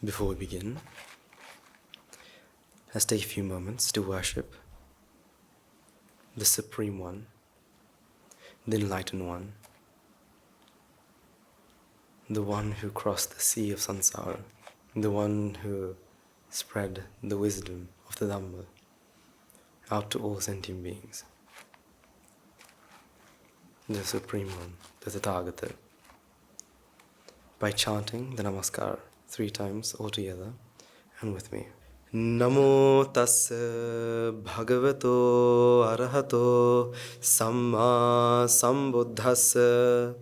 Before we begin, let's take a few moments to worship the Supreme One, the Enlightened One, the one who crossed the sea of samsara, the one who spread the wisdom of the Dhamma out to all sentient beings. The Supreme One, the Tathagata. By chanting the Namaskar 3 times altogether and with me. Namo tassa bhagavato arahato samma sambuddhassa.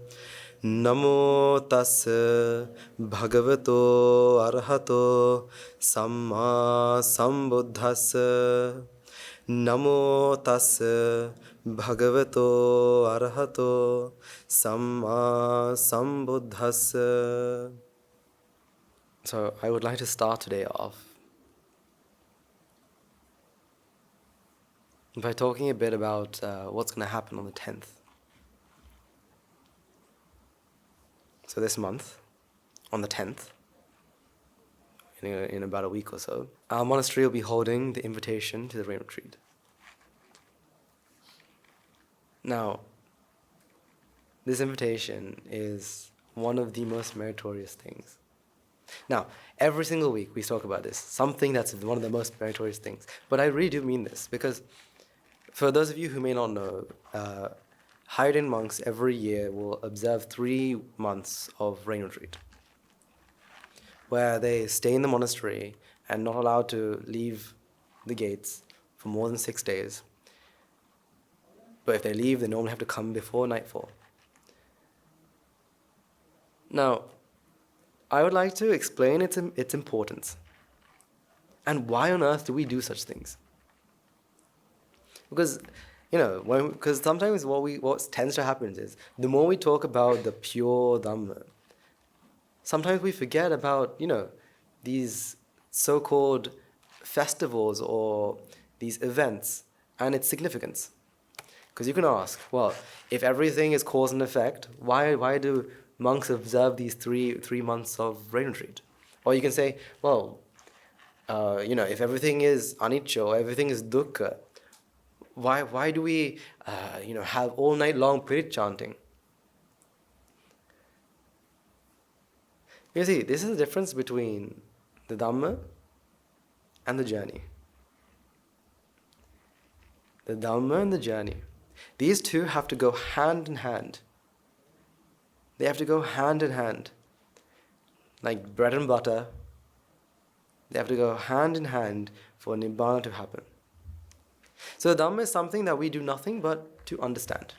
Namo tassa bhagavato arahato samma sambuddhassa. Namo tassa bhagavato arahato samma sambuddhassa. So I would like to start today off by talking a bit about what's going to happen on the 10th. So this month, on the 10th, in about a week or so, our monastery will be holding the invitation to the rain retreat. Now, this invitation is one of the most meritorious things. Now, every single week we talk about this, something that's one of the most meritorious things. But I really do mean this, because for those of you who may not know, Haiden monks every year will observe 3 months of rain retreat, where they stay in the monastery and not allowed to leave the gates for more than 6 days. But if they leave, they normally have to come before nightfall. Now, I would like to explain its importance and why on earth do we do such things. Because, because sometimes what tends to happen is, the more we talk about the pure Dhamma, sometimes we forget about, these so-called festivals or these events and its significance. Because you can ask, well, if everything is cause and effect, why do monks observe these three months of rain retreat? Or you can say, well, if everything is anicca or everything is dukkha, why do we have all night long Pirit chanting? You see, this is the difference between the Dhamma and the journey. The Dhamma and the journey. These two have to go hand in hand. They have to go hand in hand. Like bread and butter, they have to go hand in hand for Nibbana to happen. So the Dhamma is something that we do nothing but to understand.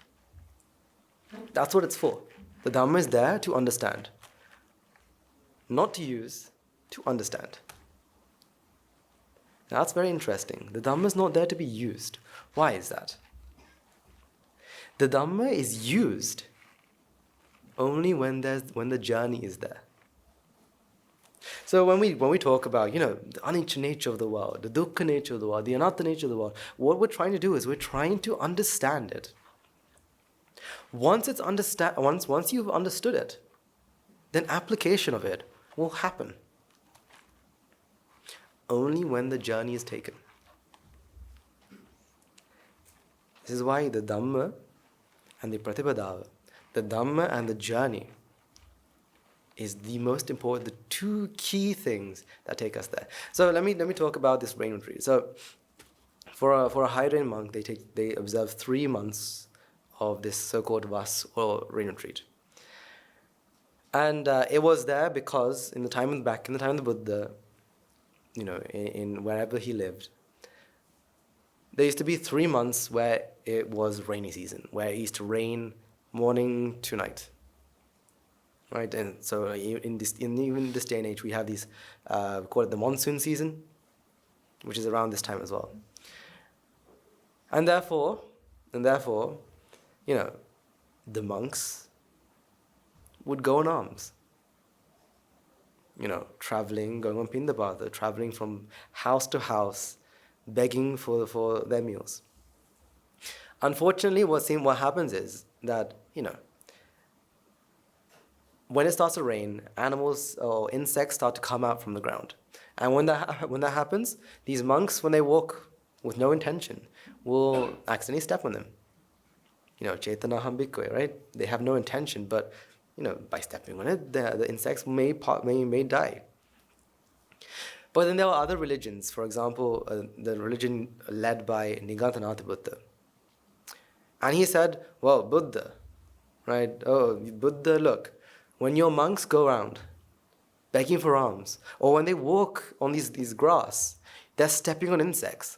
That's what it's for. The Dhamma is there to understand. Not to use, to understand. Now that's very interesting. The Dhamma is not there to be used. Why is that? The Dhamma is used only when the journey is there. So when we talk about, the anicca nature of the world, the dukkha nature of the world, the anatta nature of the world, what we're trying to do is we're trying to understand it. Once you've understood it, then application of it will happen. Only when the journey is taken. This is why the Dhamma and the Pratipadava, the Dhamma and the journey, is the most important, the 2 key things that take us there. So let me talk about this rain retreat. So for a high rain monk, they observe 3 months of this so-called vas or rain retreat. And it was there because in the time of the Buddha, in wherever he lived, there used to be 3 months where it was rainy season, where it used to rain morning to night. Right, and so even this day and age, we have these, we call it the monsoon season, which is around this time as well. And therefore, the monks would go on alms. Traveling, going on pindapata, traveling from house to house, begging for their meals. Unfortunately, what happens is that, when it starts to rain, animals or insects start to come out from the ground. And when that happens, these monks, when they walk with no intention, will accidentally step on them. Chetanaham bhikkhave, right? They have no intention, but by stepping on it, the insects may die. But then there are other religions. For example, the religion led by Nigantanatha Buddha. And he said, well, Buddha, right? Oh, Buddha, look, when your monks go around begging for alms, or when they walk on these grass, they're stepping on insects.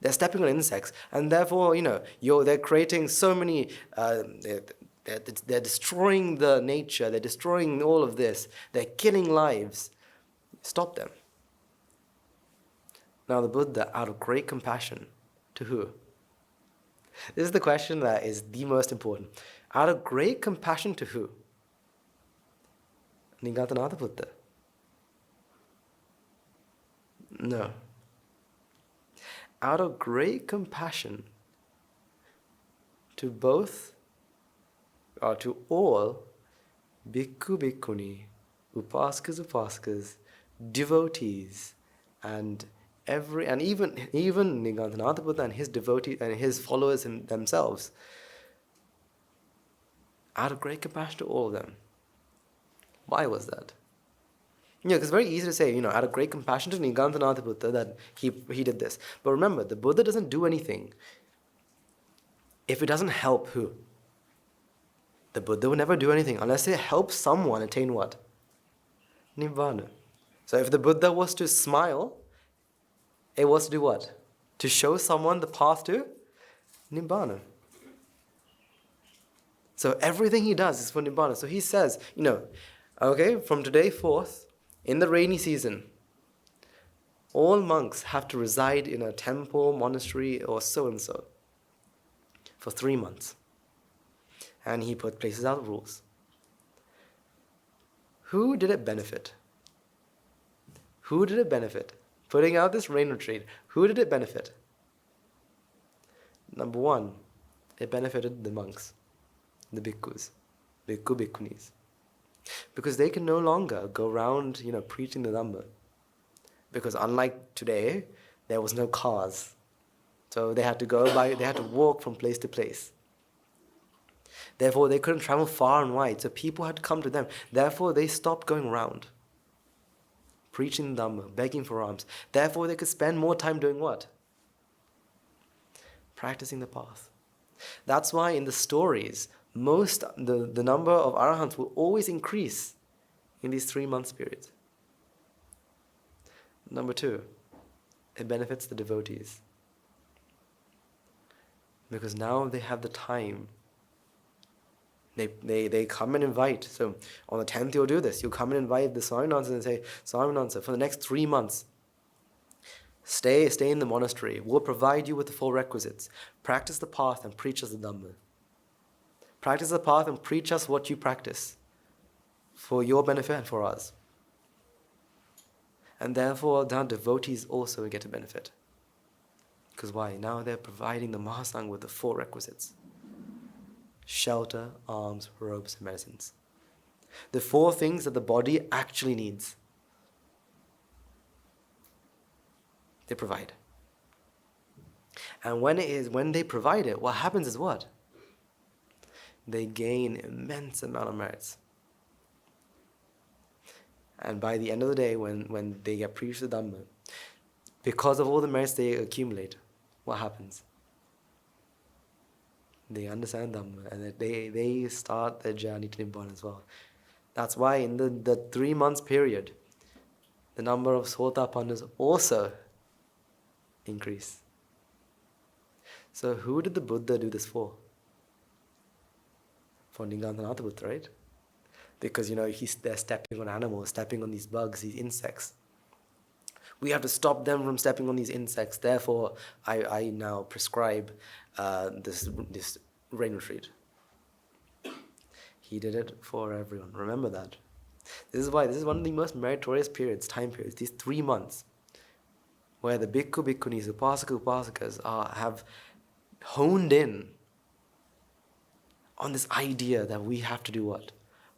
They're stepping on insects, and therefore, they're creating so many. They're destroying the nature. They're destroying all of this. They're killing lives. Stop them. Now, the Buddha, out of great compassion, to who? This is the question that is the most important. Out of great compassion to who? Nigantanatha Buddha. No. Out of great compassion to both, or to all, bhikkhu, bhikkhuni, upasakas, devotees, and even Nigantanatha Buddha and his devotees and his followers themselves. Out of great compassion to all of them. Why was that? Because it's very easy to say, out of great compassion to Nigantanatha Buddha that he did this. But remember, the Buddha doesn't do anything if it doesn't help who? The Buddha will never do anything unless it helps someone attain what? Nibbana. So if the Buddha was to smile, it was to do what? To show someone the path to Nibbana. So everything he does is for Nibbana. So he says, okay, from today forth, in the rainy season, all monks have to reside in a temple, monastery, or so-and-so for 3 months. And he places out rules. Who did it benefit? Who did it benefit? Putting out this rain retreat, who did it benefit? Number one, it benefited the monks, the bhikkhus, bhikkhu, bhikkhunis. Because they can no longer go around, preaching the Dhamma. Because unlike today, there was no cars. So they had to walk from place to place. Therefore, they couldn't travel far and wide, so people had to come to them. Therefore, they stopped going around, preaching the Dhamma, begging for alms. Therefore, they could spend more time doing what? Practicing the path. That's why in the stories, the number of arahants will always increase in these 3 months periods. Number two, it benefits the devotees. Because now they have the time. They come and invite. So on the 10th you'll do this. You'll come and invite the Swaminatha and say, Swaminatha, for the next 3 months, stay in the monastery. We'll provide you with the full requisites. Practice the path and preach us the Dhamma. Practice the path and preach us what you practice for your benefit and for us. And therefore, now devotees also get a benefit. Because why? Now they're providing the Mahasangha with the 4 requisites. Shelter, alms, robes, and medicines. The 4 things that the body actually needs. They provide. And when they provide it, what happens is what? They gain immense amount of merits. And by the end of the day, when they get preached the Dhamma, because of all the merits they accumulate, what happens? They understand Dhamma and they start their journey to Nibbana as well. That's why in the 3 months period, the number of Sotapannas also increase. So who did the Buddha do this for? For Nigantanatha Buddha, right? Because they're stepping on animals, stepping on these bugs, these insects. We have to stop them from stepping on these insects. Therefore, I now prescribe this rain retreat. He did it for everyone. Remember that. This is why this is one of the most meritorious time periods. These 3 months, where the bhikkhu, bhikkhunis, upasakas have honed in on this idea that we have to do what?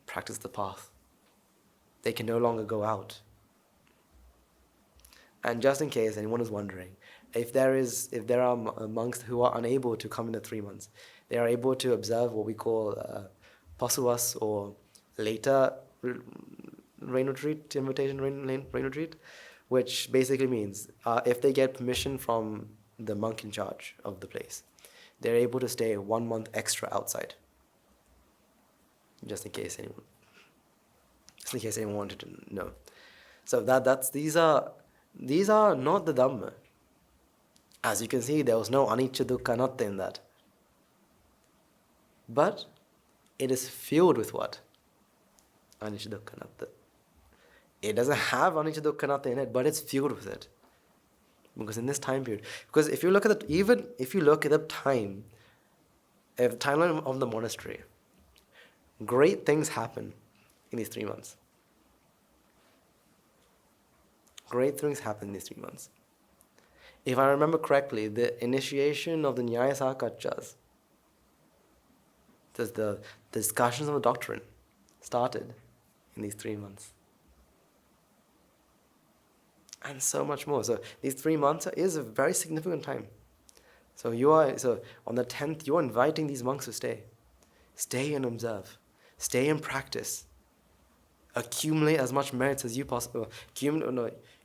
Practice the path. They can no longer go out. And just in case anyone is wondering, if there are monks who are unable to come in the 3 months, they are able to observe what we call pasuvas, or later rain retreat, invitation rain retreat, which basically means if they get permission from the monk in charge of the place, they're able to stay 1 month extra outside. Just in case anyone wanted to know. So these are not the Dhamma. As you can see, there was no anicca dukkha anatta in that. But it is filled with what? Anicca dukkha anatta. It doesn't have anicca dukkha anatta in it, but it's filled with it. Because in this time period, because if you look at the timeline of the monastery, great things happen in these 3 months. Great things happen in these 3 months. If I remember correctly, the initiation of the Nyaya Sakachas, the discussions of the doctrine, started in these 3 months. And so much more. So these 3 months is a very significant time. So on the 10th, you are inviting these monks to stay. Stay and observe. Stay and practice. Accumulate as much merits as you possibly.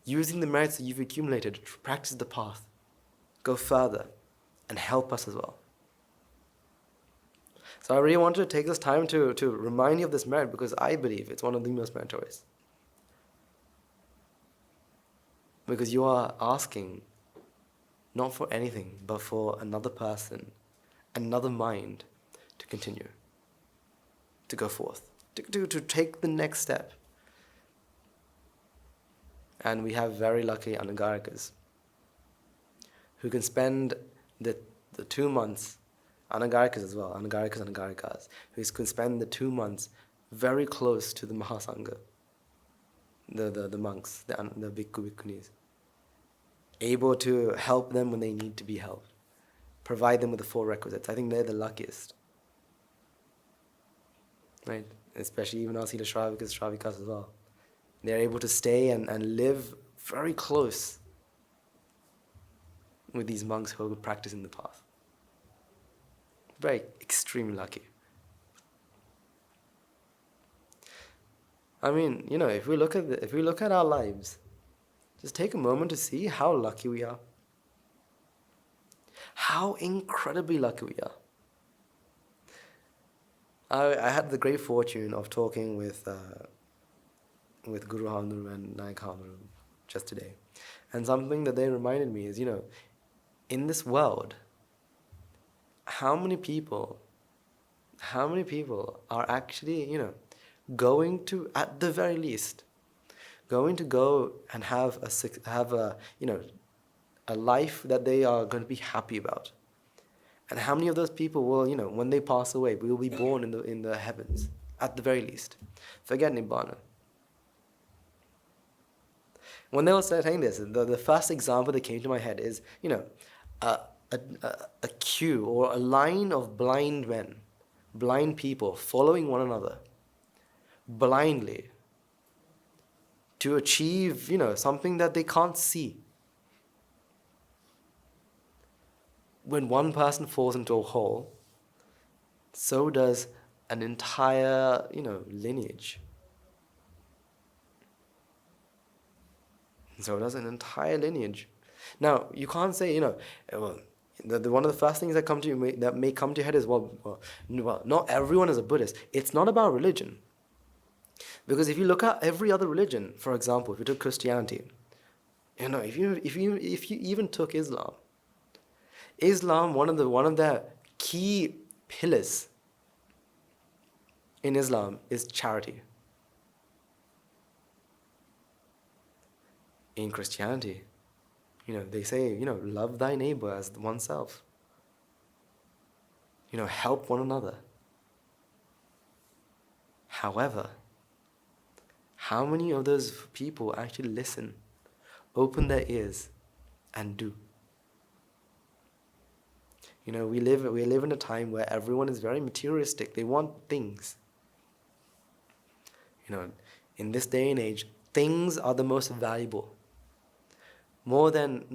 Using the merits that you've accumulated, practice the path. Go further and help us as well. So I really wanted to take this time to remind you of this merit, because I believe it's one of the most meritorious. Because you are asking not for anything, but for another person, another mind to continue, to go forth, to take the next step. And we have very lucky anagarikas who can spend the 2 months, anagarikas as well, anagarikas and anagarikas, who can spend the 2 months very close to the Mahasangha, the monks, the bhikkhu bhikkhunis, able to help them when they need to be helped, provide them with the 4 requisites. I think they're the luckiest. Right? Especially even our Sila Shravikas as well. They're able to stay and live very close with these monks who are practicing the path. Very extremely lucky. I mean, if we look at our lives, just take a moment to see how lucky we are. How incredibly lucky we are. I had the great fortune of talking with Guru Hamdru and Nayak Hamdru just today. And something that they reminded me is, in this world, how many people are actually, going to, at the very least, going to go and have a life that they are going to be happy about. And how many of those people will, when they pass away, will be born in the heavens, at the very least. Forget Nibbana. When they were saying this, the first example that came to my head is, a queue or a line of blind men, blind people following one another, blindly, to achieve, something that they can't see. When one person falls into a hole, so does an entire, lineage. So does an entire lineage. Now, you can't say, one of the first things that may come to your head is, well, not everyone is a Buddhist. It's not about religion. Because if you look at every other religion, for example, if you took Christianity, if you even took Islam, one of the key pillars in Islam is charity. In Christianity, they say, love thy neighbor as oneself. Help one another. However, how many of those people actually listen, open their ears, and do? We live in a time where everyone is very materialistic. They want things. In this day and age, things are the most valuable. More than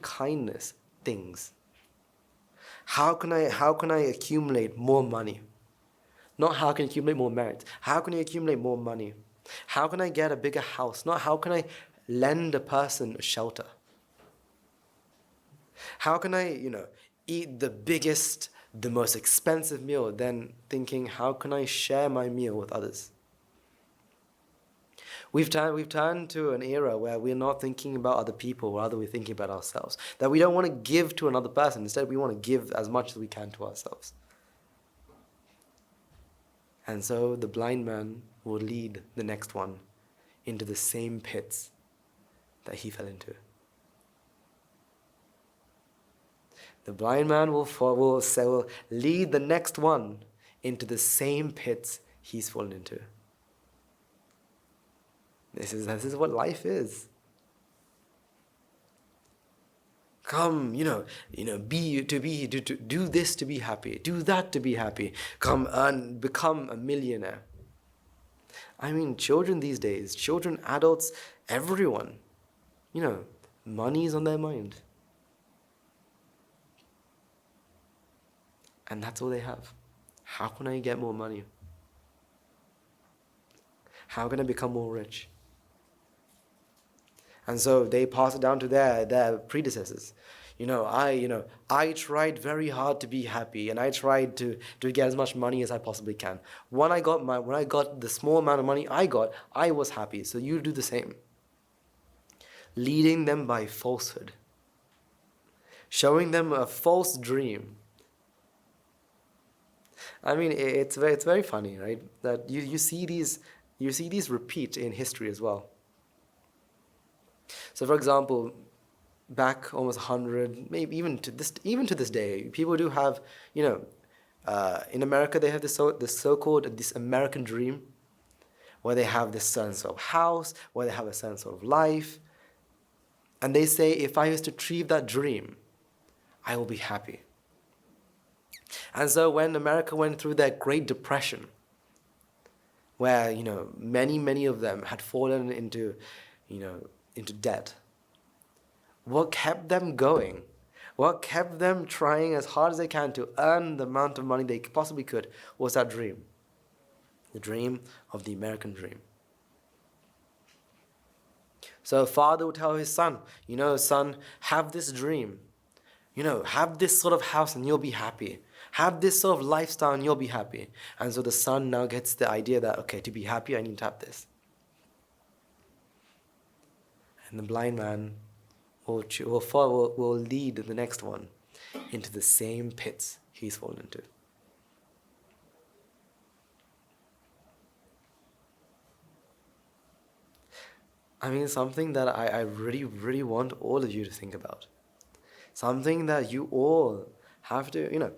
kindness, things. How can I accumulate more money? Not how can I accumulate more merit. How can I accumulate more money? How can I get a bigger house? Not how can I lend a person a shelter. How can I, eat the biggest, the most expensive meal, then thinking, how can I share my meal with others? We've turned to an era where we're not thinking about other people, rather we're thinking about ourselves. That we don't want to give to another person. Instead, we want to give as much as we can to ourselves. And so the blind man will lead the next one into the same pits that he fell into. The blind man will lead the next one into the same pits he's fallen into. This is what life is. Come, do this to be happy, do that to be happy. Come and become a millionaire. Children these days, children, adults, everyone, money is on their mind. And that's all they have. How can I get more money? How can I become more rich? And so they pass it down to their predecessors. I tried very hard to be happy, and I tried to get as much money as I possibly can. When I got the small amount of money I was happy. So you do the same. Leading them by falsehood. Showing them a false dream. It's very funny, right? That you see these repeat in history as well. So, for example, back almost 100, maybe even to this day, people do have, in America they have this so-called this American dream, where they have this certain sort of house, where they have a certain sort of life, and they say, if I used to achieve that dream, I will be happy. And so when America went through that Great Depression, where, many of them had fallen into debt, what kept them going, what kept them trying as hard as they can to earn the amount of money they possibly could, was that dream. The dream of the American dream. So a father would tell his son, son, have this dream. Have this sort of house and you'll be happy. Have this sort of lifestyle and you'll be happy. And so the son now gets the idea that, okay, to be happy, I need to have this. And the blind man will lead the next one into the same pits he's fallen into. Something that I really, really want all of you to think about. Something that you all have to,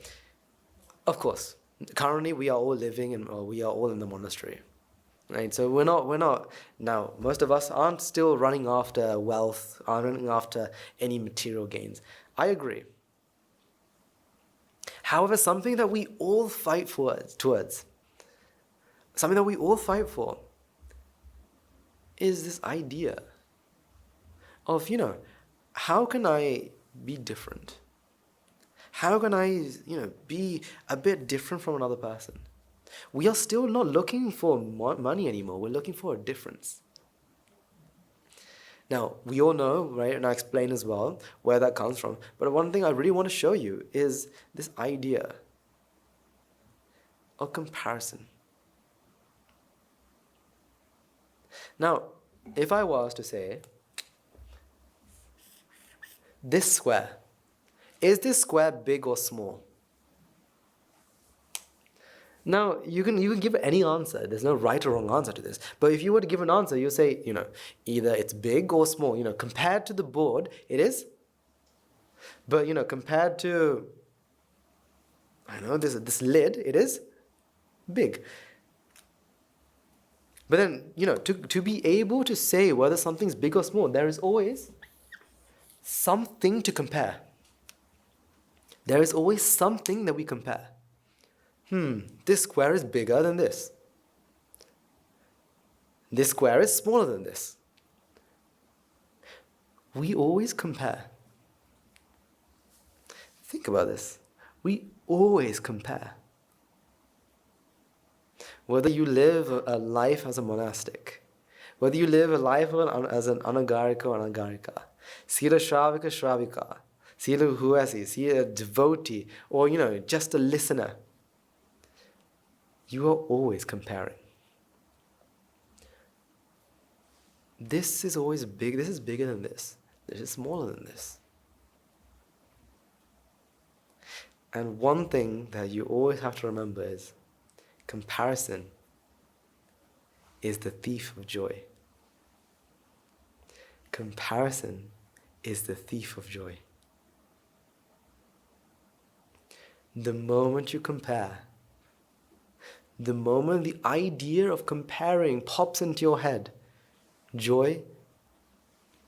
of course, currently we are all living we are all in the monastery. Right, so we're not now. Most of us aren't still running after wealth, aren't running after any material gains. I agree. However, something that we all fight towards, something that we all fight for, is this idea of how can I be different? How can I be a bit different from another person? We are still not looking for money anymore. We're looking for a difference. Now, we all know, right, and I explain as well where that comes from. But one thing I really want to show you is this idea of comparison. Now, if I was to say, this square, is this square big or small? Now, you can give any answer. There's no right or wrong answer to this. But if you were to give an answer, you say, either it's big or small. Compared to the board, it is. But, compared to, this lid, it is big. But then, to be able to say whether something's big or small, there is always something to compare. There is always something that we compare. This square is bigger than this. This square is smaller than this. We always compare. Think about this. We always compare. Whether you live a life as a monastic, whether you live a life as an anagarika or anagarika, sila shravika shravika, sila huasi, sila devotee, or just a listener, you are always comparing. This is always big. This is bigger than this. This is smaller than this. And one thing that you always have to remember is comparison is the thief of joy. Comparison is the thief of joy. The moment you compare, the moment the idea of comparing pops into your head, joy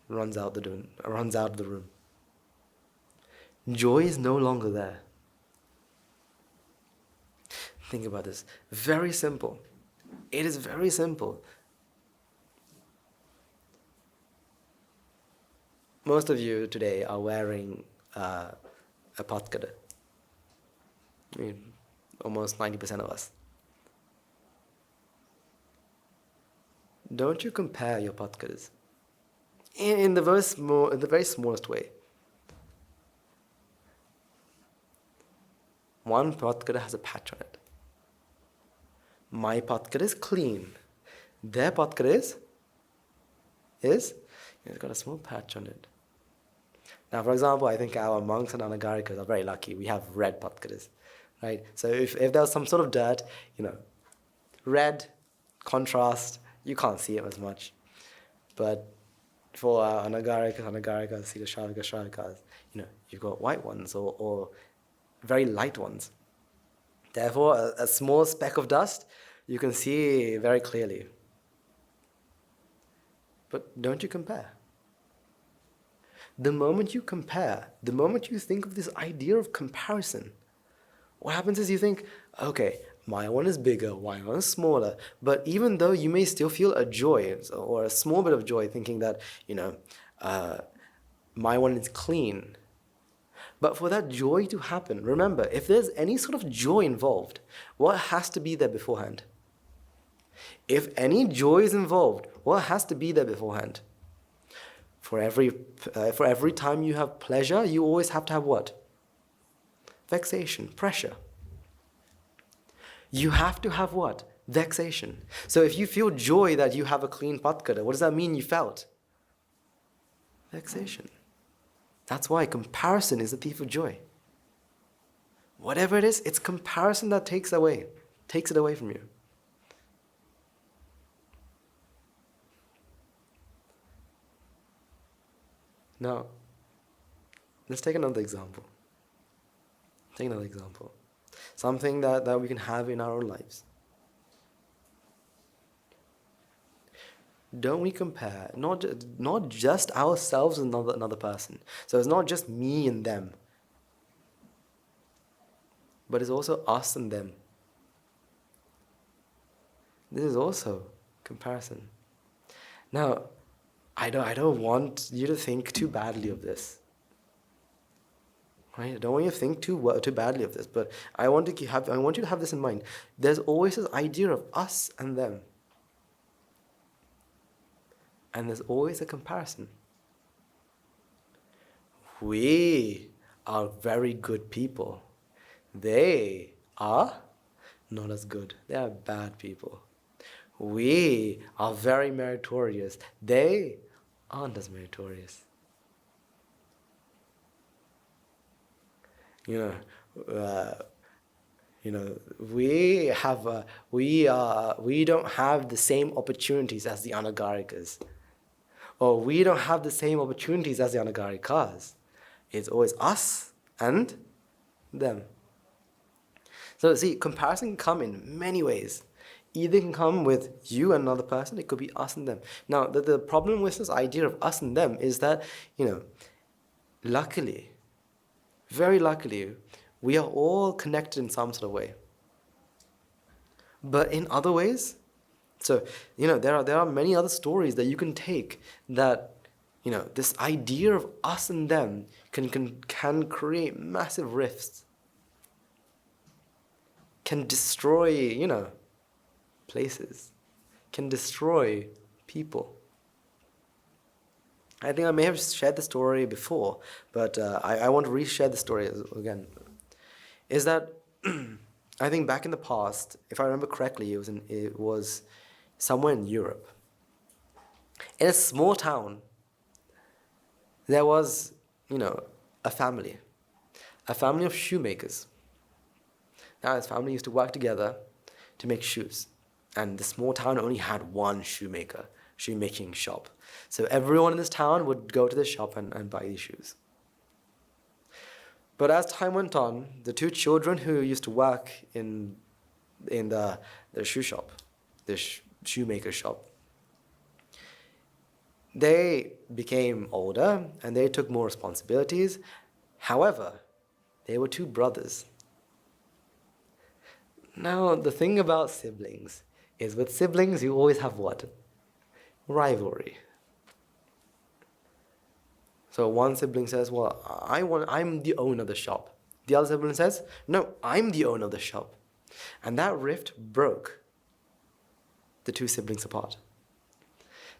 runs out of the room. Joy is no longer there. Think about this. Very simple. It is very simple. Most of you today are wearing a patkada. I mean, almost 90% of us. Don't you compare your patkadas in the very smallest way. One patkada has a patch on it. My patkada is clean. Their patkada it's got a small patch on it. Now, for example, I think our monks and anagarikas are very lucky. We have red patkadas, right? So if there's some sort of dirt, red, contrast, you can't see it as much. But for anagarikas, sila shravikas, you've got white ones or very light ones. Therefore, a small speck of dust, you can see very clearly. But don't you compare? The moment you compare, the moment you think of this idea of comparison, what happens is you think, okay, my one is bigger, my one is smaller. But even though you may still feel a joy or a small bit of joy thinking that, my one is clean. But for that joy to happen, remember, if there's any sort of joy involved, what has to be there beforehand? If any joy is involved, what has to be there beforehand? For every time you have pleasure, you always have to have what? Vexation, pressure. You have to have what? Vexation. So if you feel joy that you have a clean patkada, what does that mean you felt? Vexation. That's why comparison is the thief of joy. Whatever it is, it's comparison that takes it away from you. Now, let's take another example. Something that we can have in our own lives. Don't we compare, not just ourselves and another person. So it's not just me and them, but it's also us and them. This is also comparison. Now, I don't want you to think too badly of this. Right? I don't want you to think too badly of this, but I want you to have this in mind. There's always this idea of us and them. And there's always a comparison. We are very good people. They are not as good. They are bad people. We are very meritorious. They aren't as meritorious. We don't have the same opportunities as the anagarikas. Or we don't have the same opportunities as the anagarikas. It's always us and them. So see, comparison can come in many ways. Either it can come with you and another person, it could be us and them. Now, the problem with this idea of us and them is that, luckily, very luckily, we are all connected in some sort of way. But in other ways, so, there are many other stories that you can take that, this idea of us and them can create massive rifts, can destroy, places, can destroy people. I think I may have shared the story before, but I want to re-share the story again. Is that I think back in the past, if I remember correctly, it was somewhere in Europe. In a small town, there was, a family of shoemakers. Now, this family used to work together to make shoes. And the small town only had one shoemaking shop. So everyone in this town would go to the shop and buy these shoes. But as time went on, the two children who used to work in the shoe shop, the shoemaker shop, they became older and they took more responsibilities. However, they were two brothers. Now, the thing about siblings is with siblings you always have what? Rivalry. So one sibling says, well, I'm the owner of the shop. The other sibling says, no, I'm the owner of the shop. And that rift broke the two siblings apart.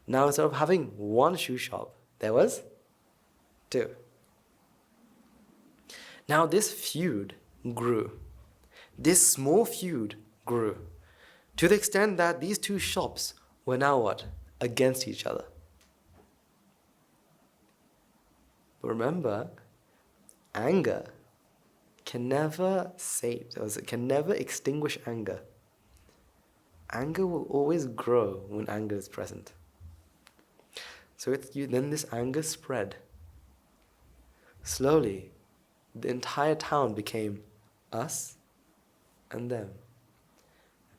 Now, instead of having one shoe shop, there was two. Now this feud grew. This small feud grew to the extent that these two shops were now what? Against each other. But remember, anger can never can never extinguish anger. Anger will always grow when anger is present. So then this anger spread. Slowly, the entire town became us and them.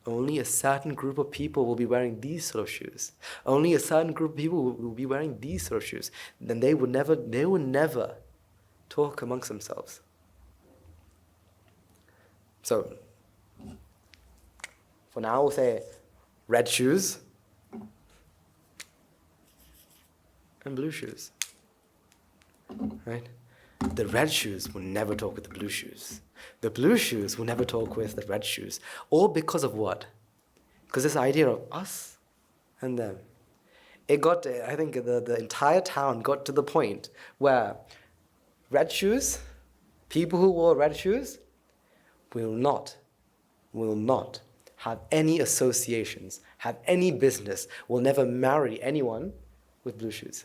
Only a certain group of people will be wearing these sort of shoes. Only a certain group of people will be wearing these sort of shoes. Then they would never talk amongst themselves. So, for now we'll say red shoes and blue shoes. Right? The red shoes will never talk with the blue shoes. The blue shoes will never talk with the red shoes. All because of what? Because this idea of us and them. It got, I think the entire town got to the point where red shoes, people who wore red shoes, will not have any associations, have any business, will never marry anyone with blue shoes.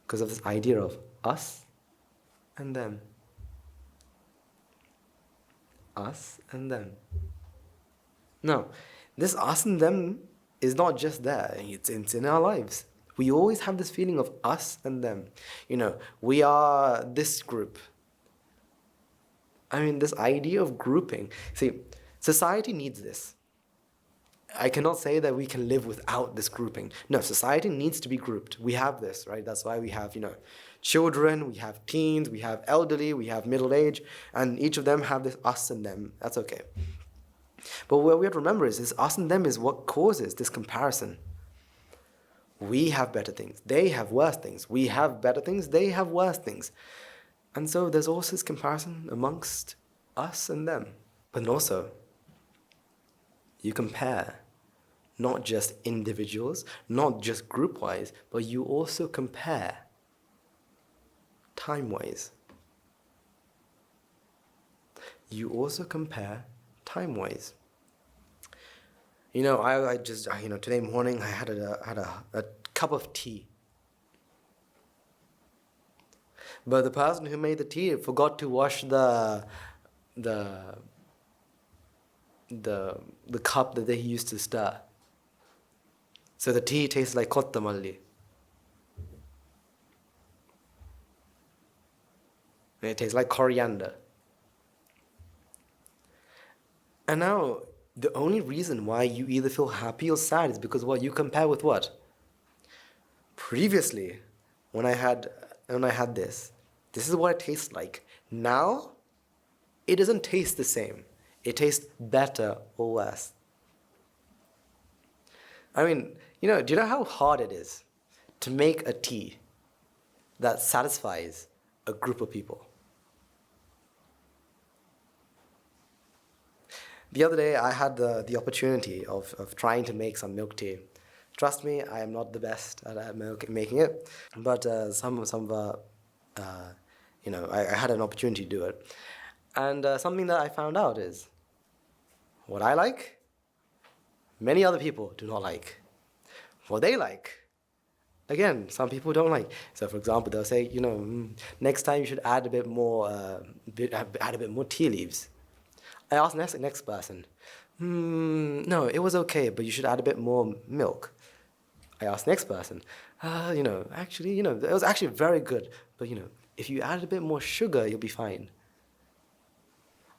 Because of this idea of us and them. Us and them. No, this us and them is not just there, it's in our lives. We always have this feeling of us and them. We are this group. I mean, this idea of grouping. See, society needs this. I cannot say that we can live without this grouping. No, society needs to be grouped. We have this, right? That's why we have, children, we have teens, we have elderly, we have middle age, and each of them have this us and them. That's okay. But what we have to remember is this us and them is what causes this comparison. We have better things. They have worse things. We have better things. They have worse things. And so there's also this comparison amongst us and them. But also, you compare not just individuals, not just group-wise, but you also compare time-wise. You also compare time-wise. I just today morning I had a cup of tea. But the person who made the tea forgot to wash the cup that they used to stir. So the tea tastes like kottamalli. It tastes like coriander. And now, the only reason why you either feel happy or sad is because you compare with what? Previously, when I had this This is what it tastes like. Now, it doesn't taste the same. It tastes better or worse. I mean, do you know how hard it is to make a tea that satisfies a group of people? The other day, I had the opportunity of trying to make some milk tea. Trust me, I am not the best at making it, but I had an opportunity to do it. And something that I found out is, what I like, many other people do not like. What they like, again, some people don't like. So, for example, they'll say, next time you should add a bit more, add a bit more tea leaves. I asked next person, no, it was okay, but you should add a bit more milk. I asked next person, actually, it was actually very good, but if you add a bit more sugar, you'll be fine.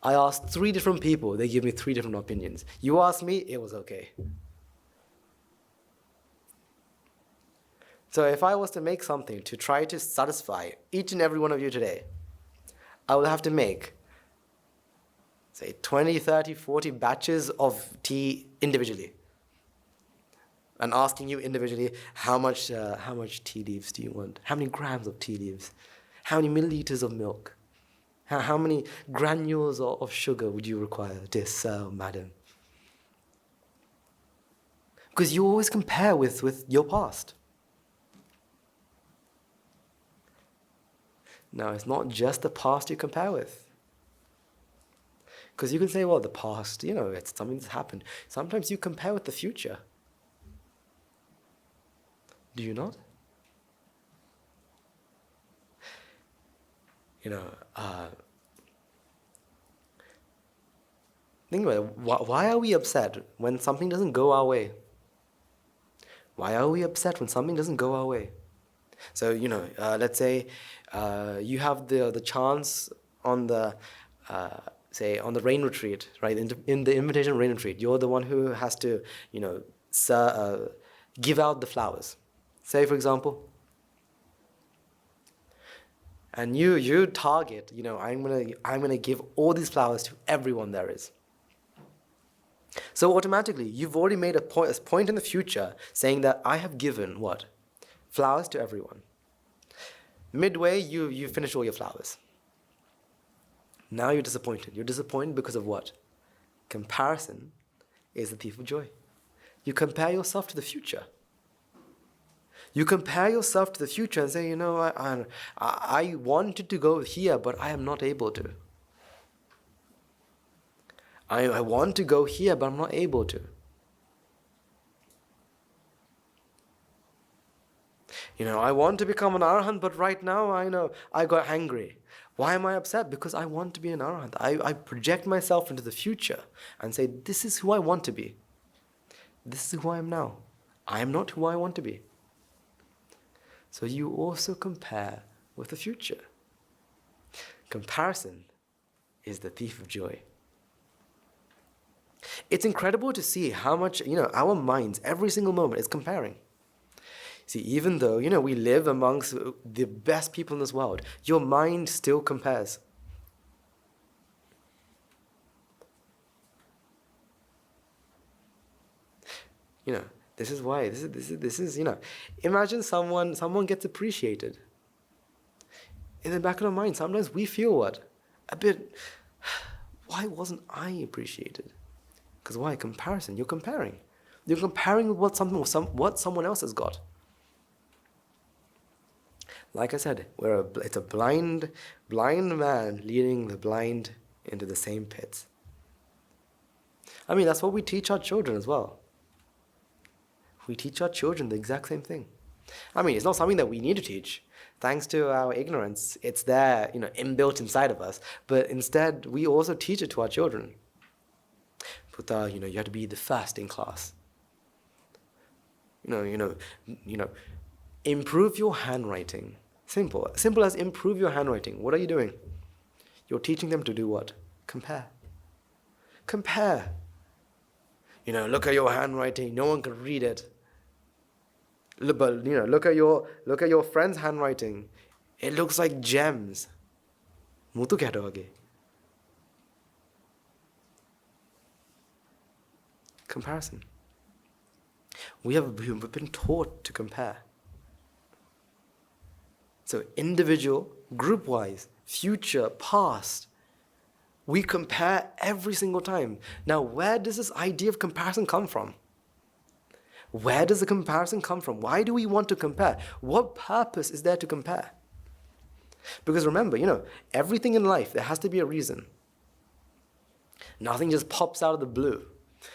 I asked 3 different people, they give me 3 different opinions. You asked me, it was okay. So if I was to make something to try to satisfy each and every one of you today, I will have to make, say, 20, 30, 40 batches of tea individually. And asking you individually, how much tea leaves do you want? How many grams of tea leaves? How many milliliters of milk? How many granules of sugar would you require, dear sir, madam? Because you always compare with your past. Now, it's not just the past you compare with. Because you can say, well, the past, it's something that's happened. Sometimes you compare with the future. Do you not? Think about it. Why are we upset when something doesn't go our way? Why are we upset when something doesn't go our way? So, let's say you have the chance on the, on the rain retreat, right? In the invitation rain retreat, you're the one who has to, give out the flowers. Say, for example, and you target, I'm gonna give all these flowers to everyone there is. So automatically, you've already made a point in the future saying that I have given what? Flowers to everyone. Midway, you finish all your flowers. Now you're disappointed. You're disappointed because of what? Comparison is the thief of joy. You compare yourself to the future. You compare yourself to the future and say, I wanted to go here, but I am not able to. I want to go here, but I'm not able to. I want to become an arahant, but right now I know I got angry. Why am I upset? Because I want to be an arahant. I project myself into the future and say, this is who I want to be. This is who I am now. I am not who I want to be. So you also compare with the future. Comparison is the thief of joy. It's incredible to see how much, our minds, every single moment, is comparing. See, even though, we live amongst the best people in this world, your mind still compares. This is why, this is imagine someone gets appreciated. In the back of our mind, sometimes we feel what? A bit, why wasn't I appreciated? Because why? Comparison. You're comparing. You're comparing with what someone else has got. Like I said, it's a blind man leading the blind into the same pits. I mean, that's what we teach our children as well. We teach our children the exact same thing. I mean, it's not something that we need to teach. Thanks to our ignorance, it's there, inbuilt inside of us. But instead, we also teach it to our children. Buddha, you have to be the first in class. Improve your handwriting. Simple as improve your handwriting. What are you doing? You're teaching them to do what? Compare. Look at your handwriting. No one can read it. But look at your friend's handwriting. It looks like gems. Mutu kehto age. Comparison. We've been taught to compare. So individual, group-wise, future, past, we compare every single time. Now, where does this idea of comparison come from? Where does the comparison come from? Why do we want to compare? What purpose is there to compare? Because remember, everything in life, there has to be a reason. Nothing just pops out of the blue.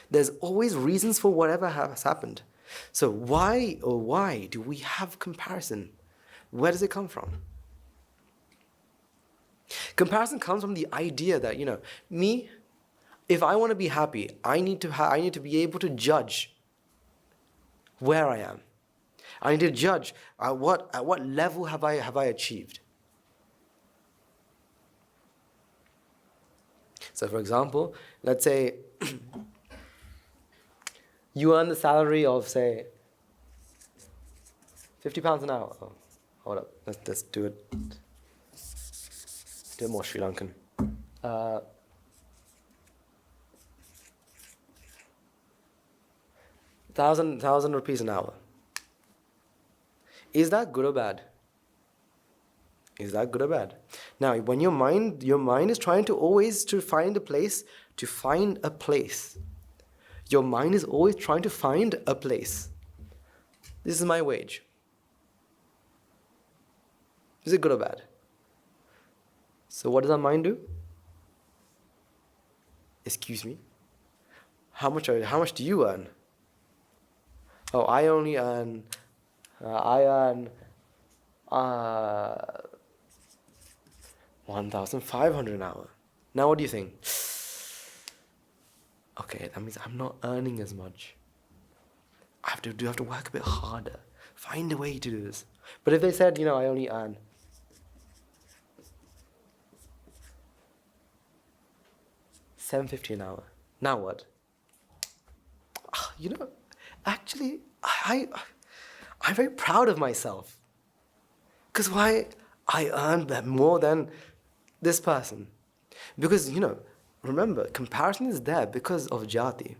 There's always reasons for whatever has happened. So why do we have comparison? Where does it come from? Comparison comes from the idea that, me, if I want to be happy, I need to be able to judge where I am. I need to judge at what level have I achieved. So for example, let's say you earn the salary of, say, £50 an hour. Oh, hold up, let's do it. Do it more Sri Lankan. 1,000 rupees an hour. Is that good or bad? Is that good or bad? Now, when your mind is trying to always to find a place. Your mind is always trying to find a place. This is my wage. Is it good or bad? So what does our mind do? Excuse me? How much do you earn? Oh, I only earn 1,500 an hour. Now what do you think? Okay, that means I'm not earning as much. I have to work a bit harder. Find a way to do this. But if they said, I only earn $7.50 an hour. Now what? Actually, I'm very proud of myself. Because why? I earned more than this person. Because, remember, comparison is there because of jati.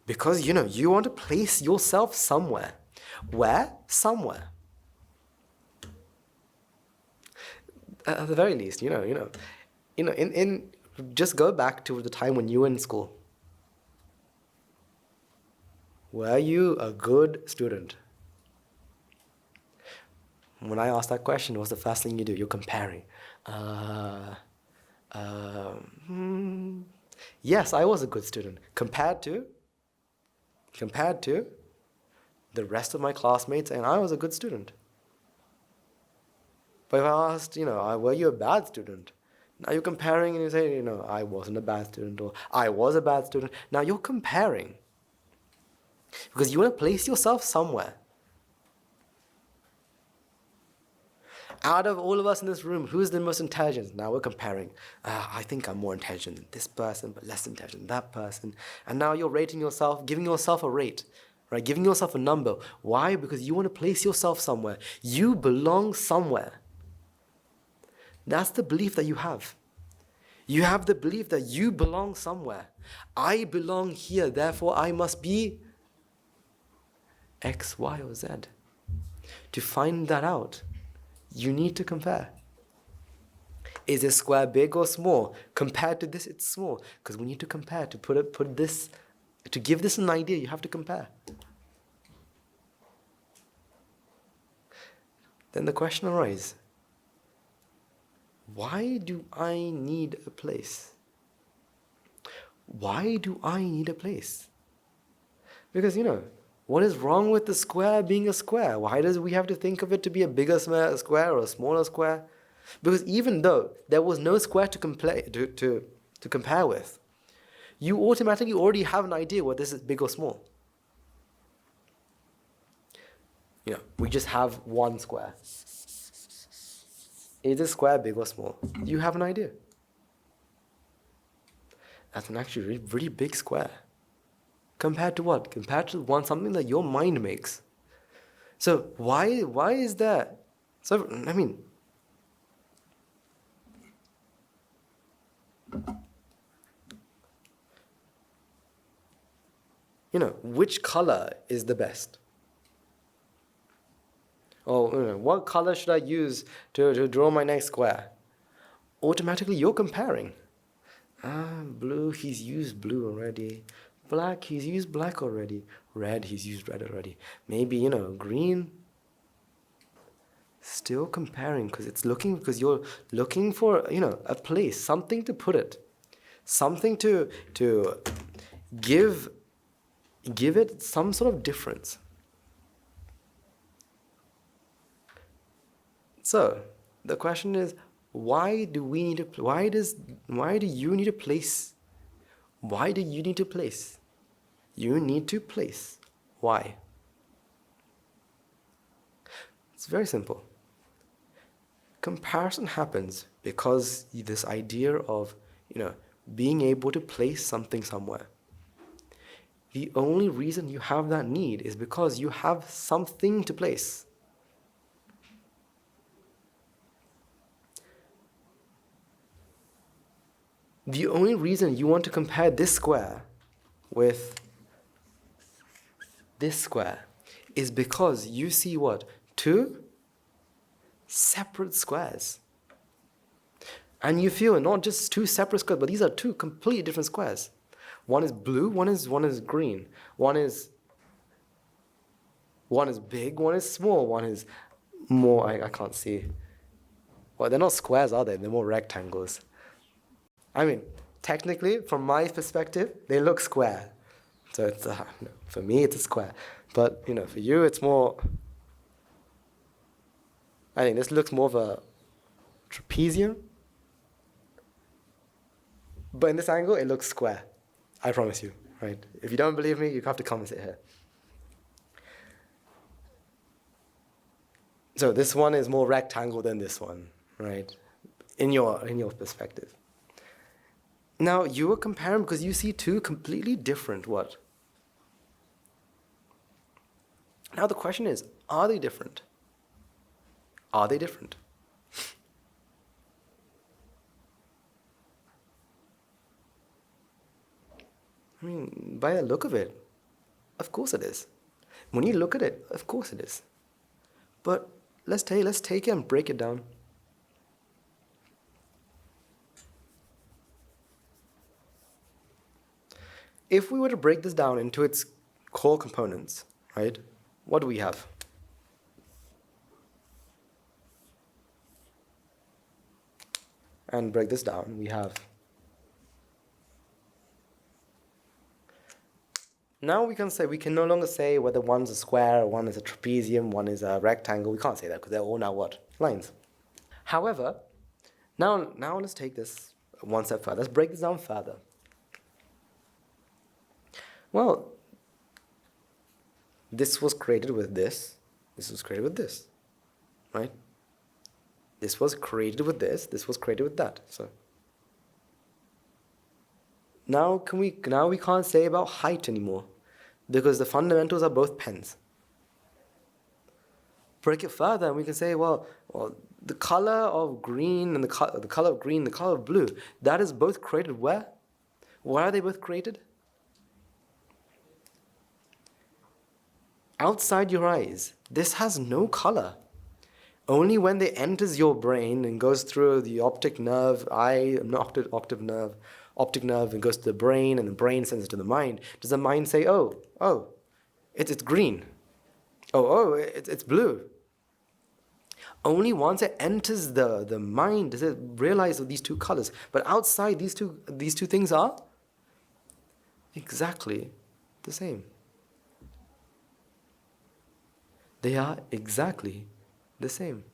Because, you want to place yourself somewhere. Where? Somewhere. At the very least, just go back to the time when you were in school. Were you a good student? When I ask that question, what's the first thing you do? You're comparing. Yes, I was a good student. Compared to the rest of my classmates, and I was a good student. But if I asked, were you a bad student? Now you're comparing and you say, I wasn't a bad student, or I was a bad student. Now you're comparing. Because you want to place yourself somewhere. Out of all of us in this room, who's the most intelligent? Now we're comparing. I think I'm more intelligent than this person, but less intelligent than that person. And now you're rating yourself, giving yourself a rate, right? Giving yourself a number. Why? Because you want to place yourself somewhere. You belong somewhere. That's the belief that you have. You have the belief that you belong somewhere. I belong here, therefore I must be X, Y, or Z. To find that out, you need to compare. Is this square big or small? Compared to this, it's small. Because we need to compare. To give this an idea, you have to compare. Then the question arises, why do I need a place? Why do I need a place? Because, what is wrong with the square being a square? Why does we have to think of it to be a bigger square or a smaller square? Because even though there was no square to compare with, you automatically already have an idea whether this is big or small. We just have one square. Is this square big or small? You have an idea. That's an actually really big square. Compared to what? Compared to something that your mind makes. So why is that? So, I mean, which color is the best? Or what color should I use to draw my next square? Automatically, you're comparing. Blue, he's used blue already. Black, he's used black already. Red, he's used red already. Maybe, green. Still comparing because you're looking for, a place, something to put it. Something to give it some sort of difference. So, the question is, why do you need to place? Why do you need to place? You need to place. Why? It's very simple. Comparison happens because this idea of, being able to place something somewhere. The only reason you have that need is because you have something to place. The only reason you want to compare this square with this square is because you see what? Two separate squares. And you feel not just two separate squares, but these are two completely different squares. One is blue, one is green. One is big, one is small, one is more, I can't see. Well, they're not squares, are they? They're more rectangles. I mean, technically, from my perspective, they look square. So it's for me, it's a square. But, for you, it's more, I think this looks more of a trapezium. But in this angle, it looks square. I promise you, right? If you don't believe me, you have to come and sit here. So this one is more rectangle than this one, right? In your perspective. Now, you are comparing because you see two completely different what? Now the question is, are they different? Are they different? I mean, by the look of it, of course it is. When you look at it, of course it is. But let's take it and break it down. If we were to break this down into its core components, right, what do we have? And break this down, we have. Now we can no longer say whether one's a square, one is a trapezium, one is a rectangle. We can't say that because they're all now what? Lines. However, now let's take this one step further. Let's break this down further. Well, this was created with this. This was created with this, right? This was created with this. This was created with that. So now we can't say about height anymore because the fundamentals are both pens. Break it further, and we can say, well, the color of green and the color of green, the color of blue, that is both created where? Where are they both created? Outside your eyes. This has no color. Only when they enters your brain and goes through the optic nerve, optic nerve, and goes to the brain, and the brain sends it to the mind, does the mind say, oh, it's green. It's blue. Only once it enters the mind does it realize these two colors. But outside, these two things are exactly the same. They are exactly the same.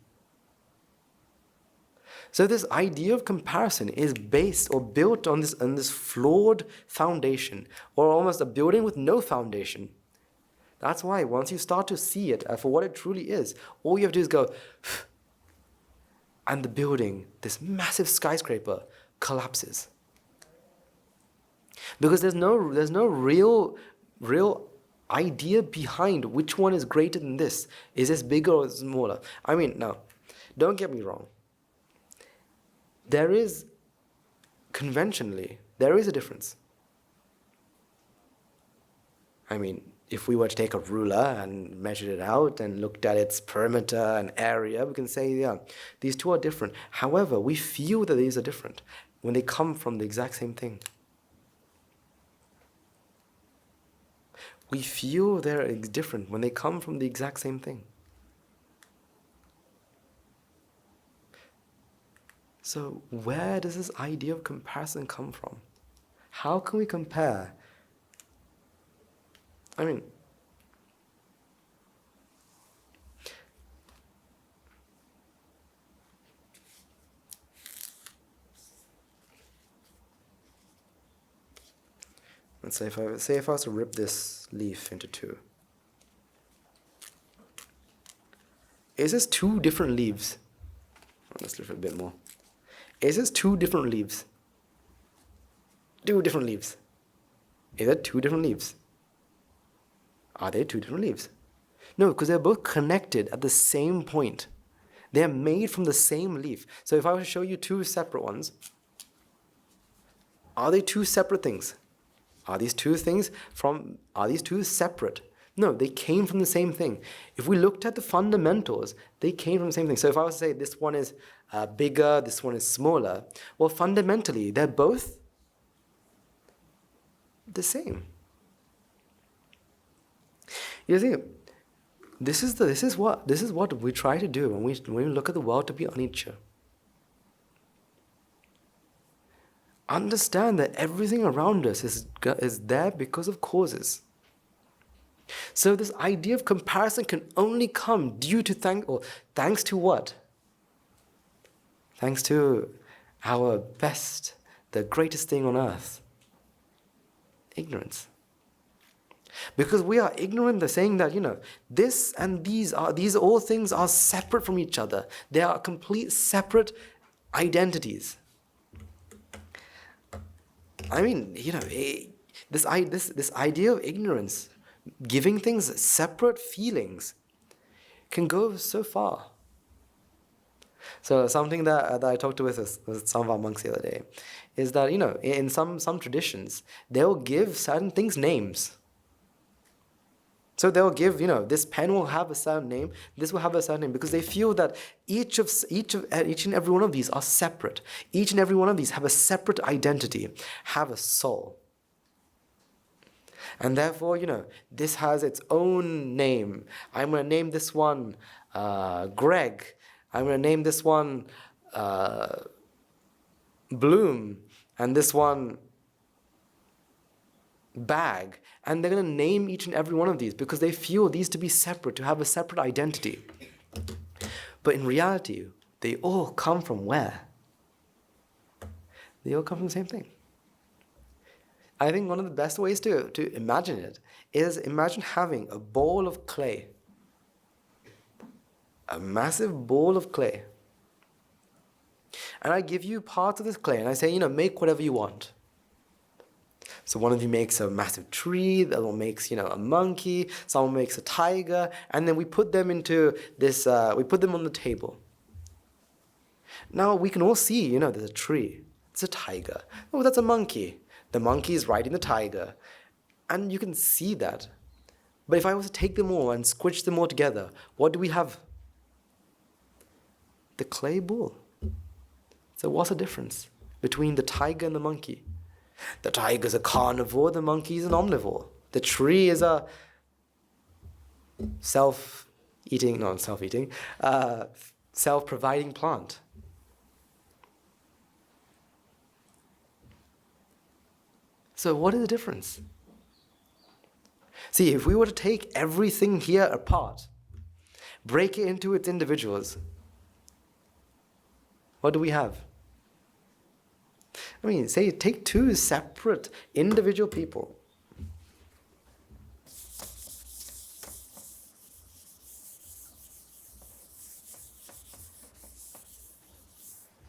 So this idea of comparison is based or built on this flawed foundation, or almost a building with no foundation. That's why once you start to see it for what it truly is, all you have to do is go, and the building, this massive skyscraper, collapses. Because there's no real idea behind which one is greater than this. Is this bigger or smaller? I mean, now, Don't get me wrong. There is, conventionally, there is a difference. I mean, if we were to take a ruler and measure it out and looked at its perimeter and area, we can say, yeah, these two are different. However, we feel that these are different when they come from the exact same thing. We feel they're different when they come from the exact same thing. So where does this idea of comparison come from? How can we compare? I mean, let's say if I was to rip this leaf into two. Is this two different leaves? Let's lift it a bit more. Is this two different leaves? Two different leaves. Is it two different leaves? Are they two different leaves? No, because they're both connected at the same point. They're made from the same leaf. So if I were to show you two separate ones, are they two separate things? Are these two separate? No, they came from the same thing. If we looked at the fundamentals, they came from the same thing. So if I was to say this one is bigger, this one is smaller, well, fundamentally, they're both the same. You see, this is what we try to do when we look at the world to be anicca. Understand that everything around us is there because of causes. So this idea of comparison can only come due to thanks to what? Thanks to our best, the greatest thing on earth. Ignorance. Because we are ignorant, they're saying that, this and these all things are separate from each other. They are complete separate identities. I mean, this idea of ignorance, giving things separate feelings, can go so far. So something that I talked with some of our monks the other day is that, in some traditions, they'll give certain things names. So they'll give, this pen will have a certain name, this will have a certain name, because they feel that each and every one of these are separate. Each and every one of these have a separate identity, have a soul. And therefore, this has its own name. I'm going to name this one Greg. I'm going to name this one Bloom. And this one Bag. And they're going to name each and every one of these because they feel these to be separate, to have a separate identity. But in reality, they all come from where? They all come from the same thing. I think one of the best ways to imagine it is imagine having a ball of clay. A massive ball of clay. And I give you parts of this clay and I say, make whatever you want. So one of you makes a massive tree, the other one makes, a monkey, someone makes a tiger, and then we put them into this, we put them on the table. Now we can all see, there's a tree, it's a tiger. Oh, that's a monkey. The monkey is riding the tiger. And you can see that. But if I was to take them all and squish them all together, what do we have? The clay ball. So what's the difference between the tiger and the monkey? The tiger's a carnivore, the monkey's an omnivore. The tree is a self-providing plant. So what is the difference? See, if we were to take everything here apart, break it into its individuals, what do we have? I mean, say, take two separate individual people.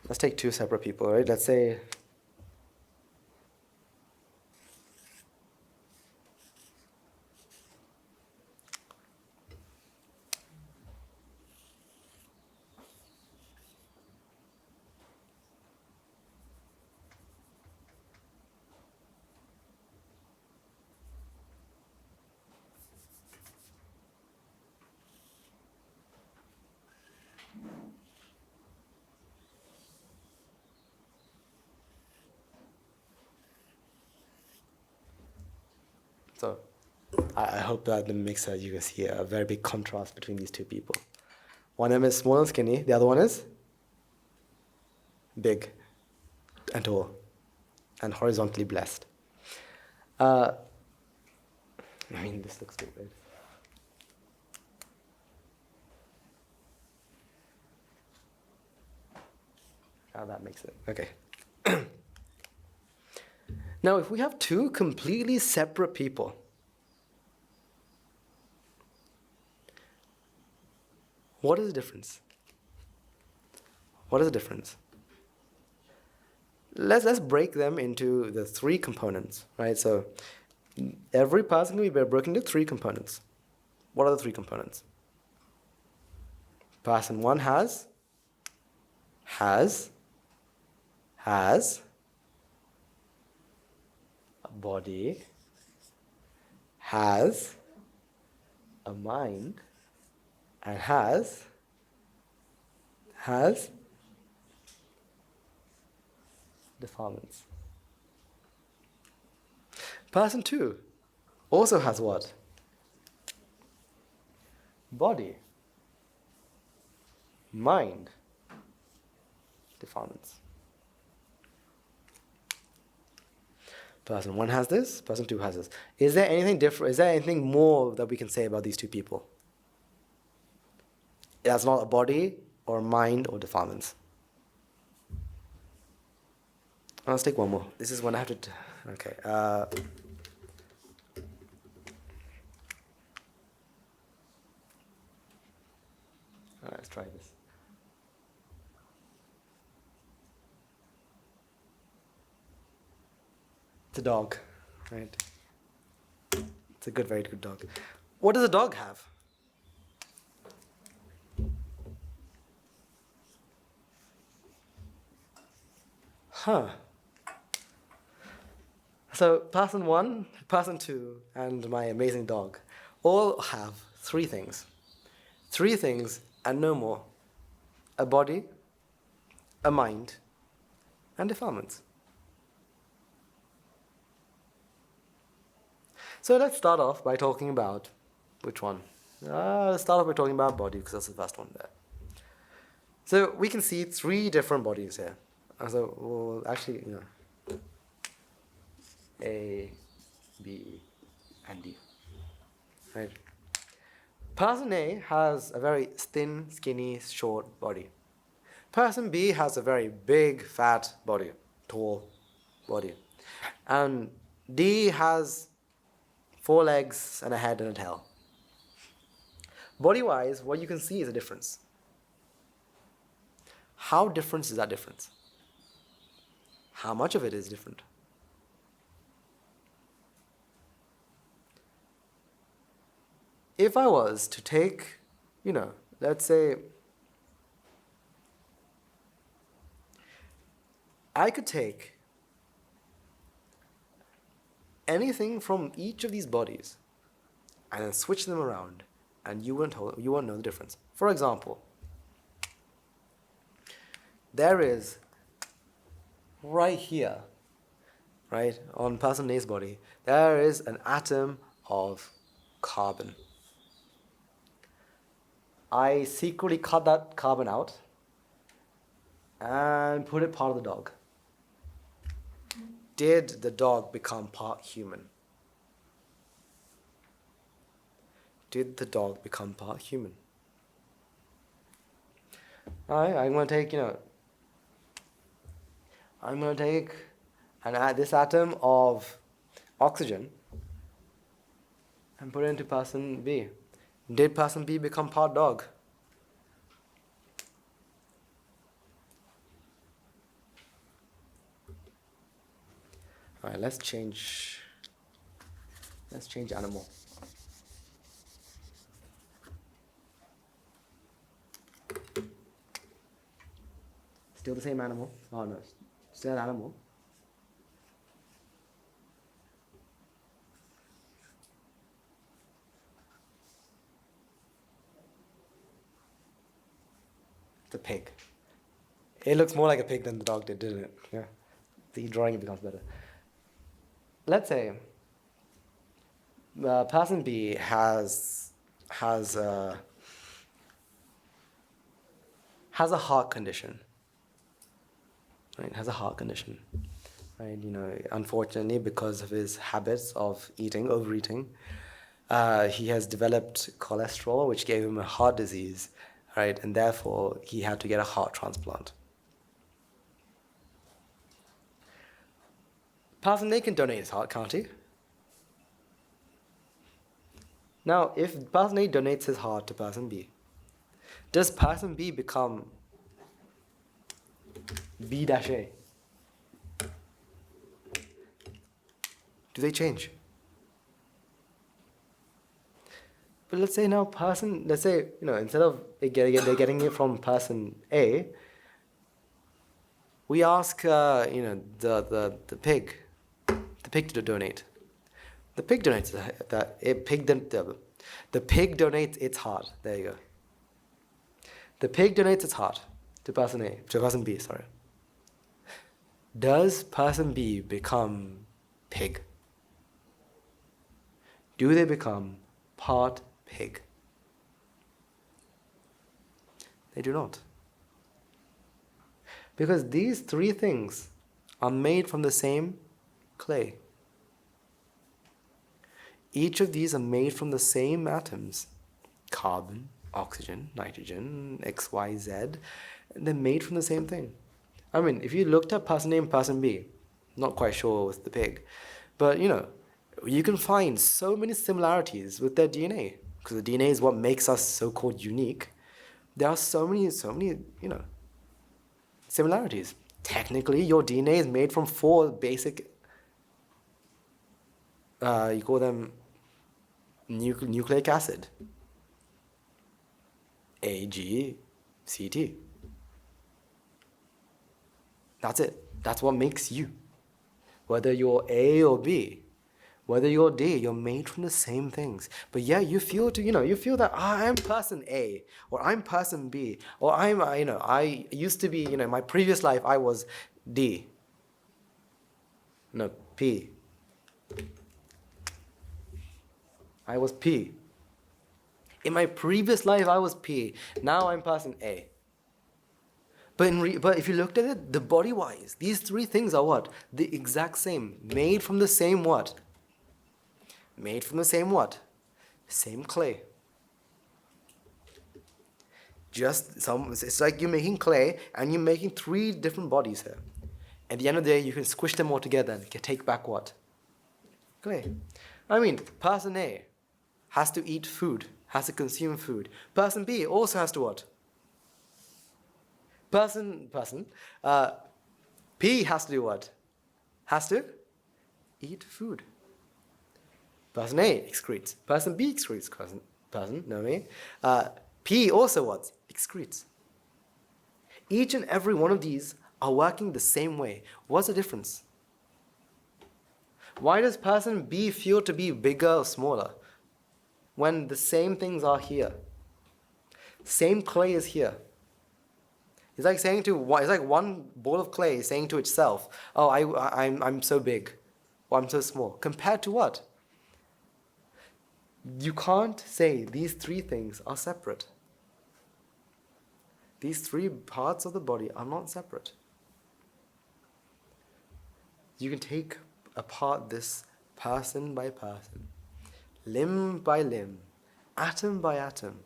Let's take two separate people, right? Let's say So I hope that makes you can see a very big contrast between these two people. One of them is small and skinny, the other one is big and tall and horizontally blessed. I mean, this looks stupid. How that makes it. Okay. Now, if we have two completely separate people, what is the difference? What is the difference? Let's break them into the three components, right? So every person will be broken into three components. What are the three components? Person one has a body, has a mind, and has defilements. Person two also has what? Body, mind, defilements. Person one has this, person two has this. Is there anything different? Is there anything more that we can say about these two people? That's not a body or mind or defilements. Let's take one more. This is one I have to. Okay. Let's try this. It's a dog, right? It's a very good dog. What does a dog have? So person one, person two, and my amazing dog all have three things. Three things and no more. A body, a mind, and defilements. So let's start off by talking about which one? Let's start off by talking about body because that's the first one there. So we can see three different bodies here. So we'll actually, A, B, and D. Right. Person A has a very thin, skinny, short body. Person B has a very big, fat body, tall body. And D has 4 legs and a head and a tail. Body-wise, what you can see is a difference. How different is that difference? How much of it is different? If I was to take, let's say, I could take anything from each of these bodies and then switch them around, and you won't know the difference. For example, there is right here, right, on person A's body, there is an atom of carbon. I secretly cut that carbon out and put it part of the dog. Did the dog become part human? Did the dog become part human? Alright, I'm going to take and add this atom of oxygen and put it into person B. Did person B become part dog? Alright, let's change animal. Still the same animal. Oh no, still an animal. It's a pig. It looks more like a pig than the dog did, didn't it? Yeah. The drawing becomes better. Let's say Person B has a heart condition. Right, has a heart condition. Right, unfortunately, because of his habits of overeating, he has developed cholesterol, which gave him a heart disease, right, and therefore he had to get a heart transplant. Person A can donate his heart, can't he? Now, if person A donates his heart to person B, does person B become B-A? Do they change? But let's say now instead of they're getting it from person A, we ask the pig to donate. The pig donates the pig donates its heart. There you go. The pig donates its heart to person B. Sorry. Does person B become pig? Do they become part pig? They do not. Because these three things are made from the same clay. Each of these are made from the same atoms. Carbon, oxygen, nitrogen, X, Y, Z. They're made from the same thing. I mean, if you looked at person A and person B, not quite sure with the pig, but you can find so many similarities with their DNA, because the DNA is what makes us so-called unique. There are so many, similarities. Technically, your DNA is made from 4 basic, you call them nucleic acid. A, G, C, T. That's it. That's what makes you. Whether you're A or B, whether you're D, you're made from the same things. But yeah, you feel that I'm person A, or I'm person B, or I used to be, in my previous life I was D. No, P. I was P. In my previous life I was P. Now I'm person A. But if you looked at it, the body-wise, these 3 things are what? The exact same. Made from the same what? Made from the same what? Same clay. It's like you're making clay and you're making 3 different bodies here. At the end of the day, you can squish them all together and take back what? Clay. I mean, person A has to eat food, has to consume food. Person B also has to what? P has to do what? Has to eat food. Person A excretes. Person B excretes. P also what? Excretes. Each and every one of these are working the same way. What's the difference? Why does person B feel to be bigger or smaller when the same things are here? Same clay is here. It's like one ball of clay saying to itself, "Oh, I'm so big, or I'm so small." Compared to what? You can't say these 3 things are separate. These 3 parts of the body are not separate. You can take apart this person by person, limb by limb, atom by atom,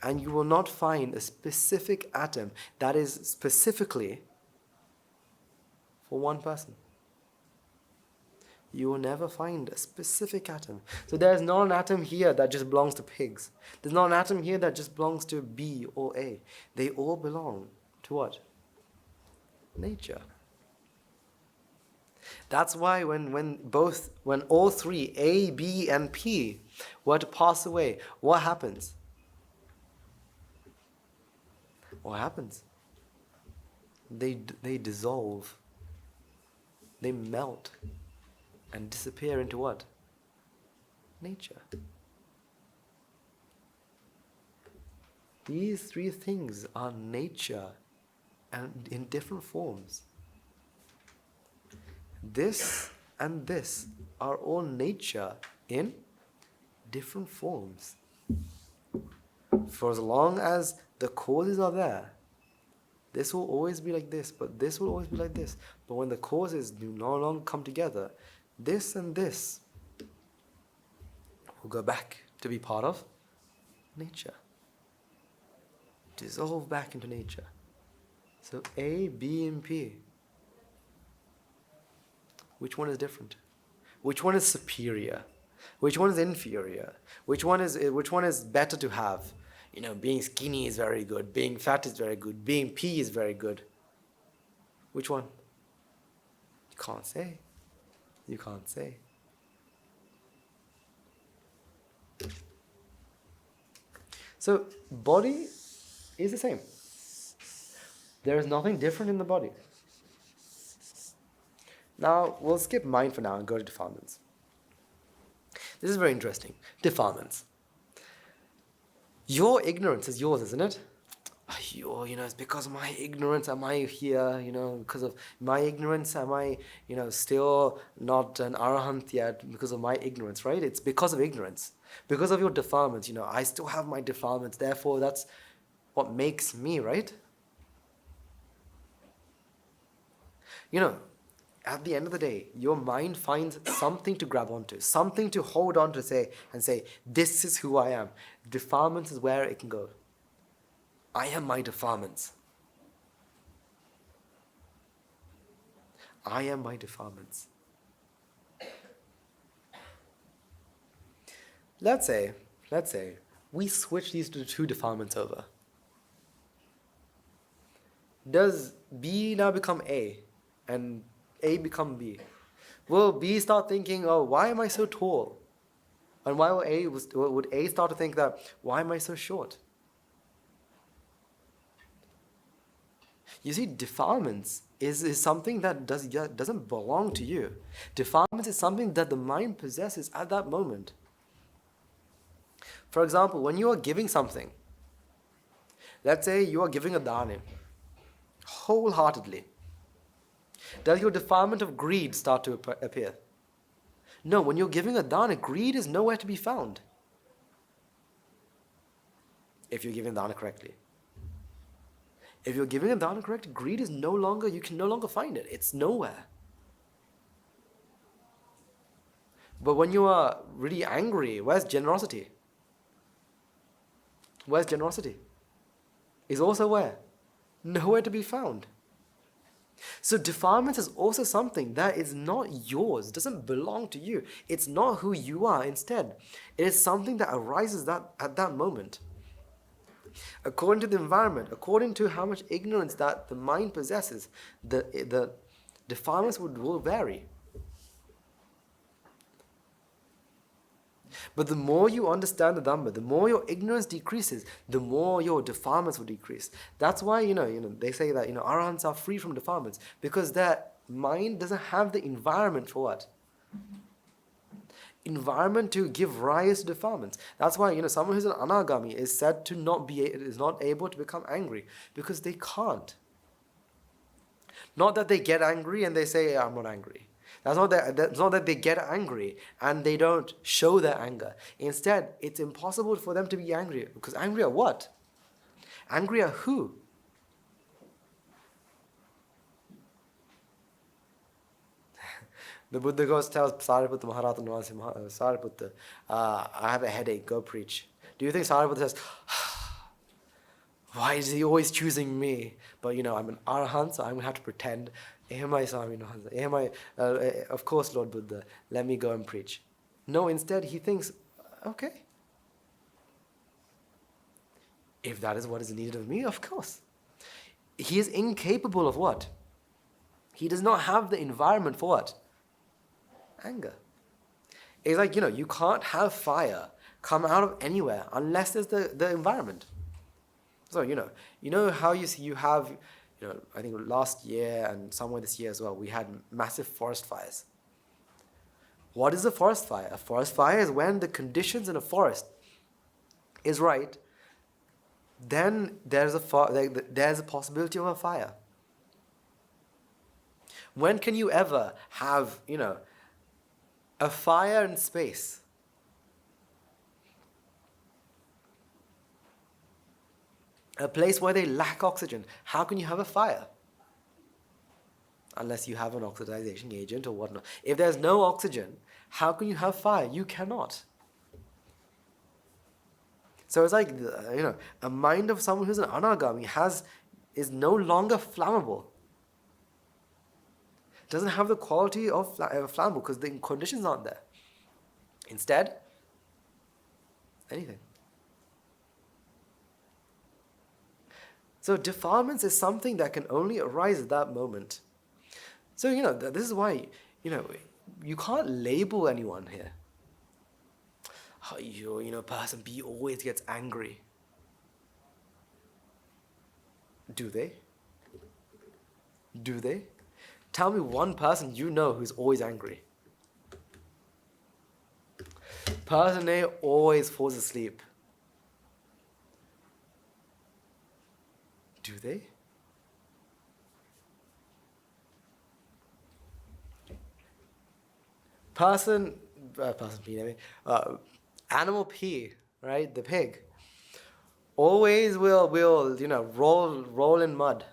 and you will not find a specific atom that is specifically for one person. You will never find a specific atom. So there's not an atom here that just belongs to pigs. There's not an atom here that just belongs to B or A. They all belong to what? Nature. That's why when all 3, A, B, and P, were to pass away, what happens? What happens? They dissolve. They melt and disappear into what? Nature. These 3 things are nature and in different forms. This and this are all nature in different forms. For as long as the causes are there, this will always be like this, but this will always be like this. But when the causes do no longer come together, this and this will go back to be part of nature. Dissolve back into nature. So A, B, and P. Which one is different? Which one is superior? Which one is inferior? Which one is better to have? Being skinny is very good. Being fat is very good. Being P is very good. Which one? You can't say. You can't say. So, body is the same. There is nothing different in the body. Now, we'll skip mind for now and go to defilements. This is very interesting. Defilements. Your ignorance is yours, isn't it? It's because of my ignorance am I here, because of my ignorance am I, still not an arahant yet because of my ignorance, right? It's because of ignorance. Because of your defilements, I still have my defilements, therefore that's what makes me, right? At the end of the day, your mind finds something to grab onto, something to hold on to say, this is who I am. Defilements is where it can go. I am my defilements. I am my defilements. Let's say, we switch these two defilements over. Does B now become A and A become B? Will B start thinking, oh, why am I so tall? And why would A start to think that, why am I so short? You see, defilements is something that doesn't belong to you. Defilements is something that the mind possesses at that moment. For example, when you are giving something, let's say you are giving a dana, wholeheartedly. Does your defilement of greed start to appear? No, when you're giving a dana, greed is nowhere to be found. If you're giving dana correctly. If you're giving a dana correctly, greed is you can no longer find it. It's nowhere. But when you are really angry, where's generosity? Where's generosity? Is also where? Nowhere to be found. So defilement is also something that is not yours, doesn't belong to you. It's not who you are instead. It is something that arises at that moment. According to the environment, according to how much ignorance that the mind possesses, the defilements will vary. But the more you understand the Dhamma, the more your ignorance decreases, the more your defilements will decrease. That's why, they say that, arahants are free from defilements, because their mind doesn't have the environment for what? Environment to give rise to defilements. That's why, someone who's an anagami is said to is not able to become angry, because they can't. Not that they get angry and they say, I'm not angry. That's not that they get angry and they don't show their anger. Instead, it's impossible for them to be angry. Because angry at what? Angry at who? The Buddha tells Sariputta Maharata, Sariputta, I have a headache, go preach. Do you think Sariputta says, why is he always choosing me? But I'm an arahant, so I'm going to have to pretend. Of course, Lord Buddha, let me go and preach. No, instead he thinks, okay. If that is what is needed of me, of course. He is incapable of what? He does not have the environment for what? Anger. It's like, you can't have fire come out of anywhere unless there's the environment. So, how you have, I think last year and somewhere this year as well, we had massive forest fires. What is a forest fire? A forest fire is when the conditions in a forest is right, then there's a possibility of a fire. When can you ever have, a fire in space? A place where they lack oxygen, how can you have a fire? Unless you have an oxidization agent or whatnot. If there's no oxygen, how can you have fire? You cannot. So it's like, a mind of someone who's an anagami is no longer flammable. It doesn't have the quality of flammable because the conditions aren't there. Instead, anything. So defilements is something that can only arise at that moment. So, this is why, you can't label anyone here. Person B always gets angry. Do they? Do they? Tell me one person you know who's always angry. Person A always falls asleep. Do they? Person P, animal P, right? The pig always will roll in mud.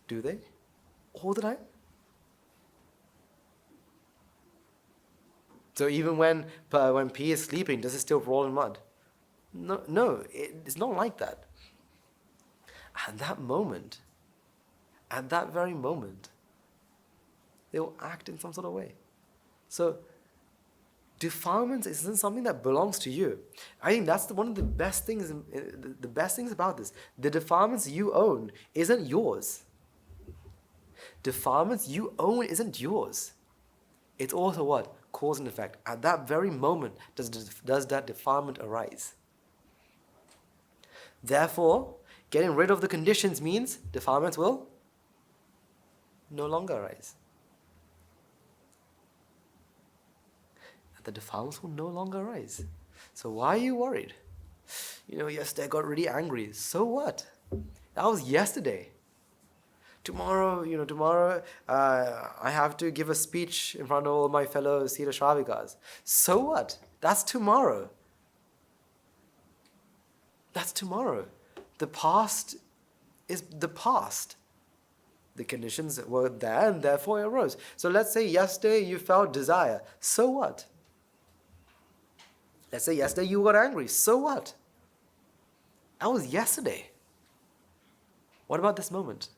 Do they? All the time? So even when P is sleeping, does it still roll in mud? No, it's not like that. At that moment, at that very moment, they will act in some sort of way. So defilement isn't something that belongs to you. I think that's one of the best things. The best things about this, the defilements you own isn't yours. Defilements you own isn't yours. It's also what? Cause and effect. At that very moment, does that defilement arise. Therefore, getting rid of the conditions means defilements will no longer arise. The defilements will no longer arise. So why are you worried? Yesterday I got really angry. So what? That was yesterday. Tomorrow, I have to give a speech in front of all my fellow Sita Shravikas. So what? That's tomorrow. That's tomorrow. The past is the past. The conditions were there and therefore it arose. So let's say yesterday you felt desire. So what? Let's say yesterday you got angry. So what? That was yesterday. What about this moment?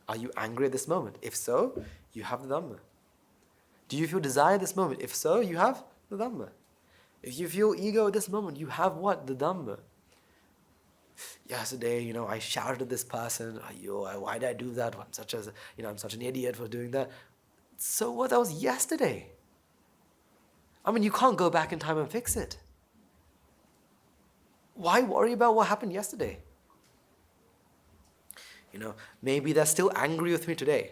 Are you angry at this moment? If so, you have the Dhamma. Do you feel desire at this moment? If so, you have the Dhamma. If you feel ego at this moment, you have what? The Dhamma. Yesterday, I shouted at this person. Why did I do that? I'm such an idiot for doing that. So what? That was yesterday. You can't go back in time and fix it. Why worry about what happened yesterday? Maybe they're still angry with me today.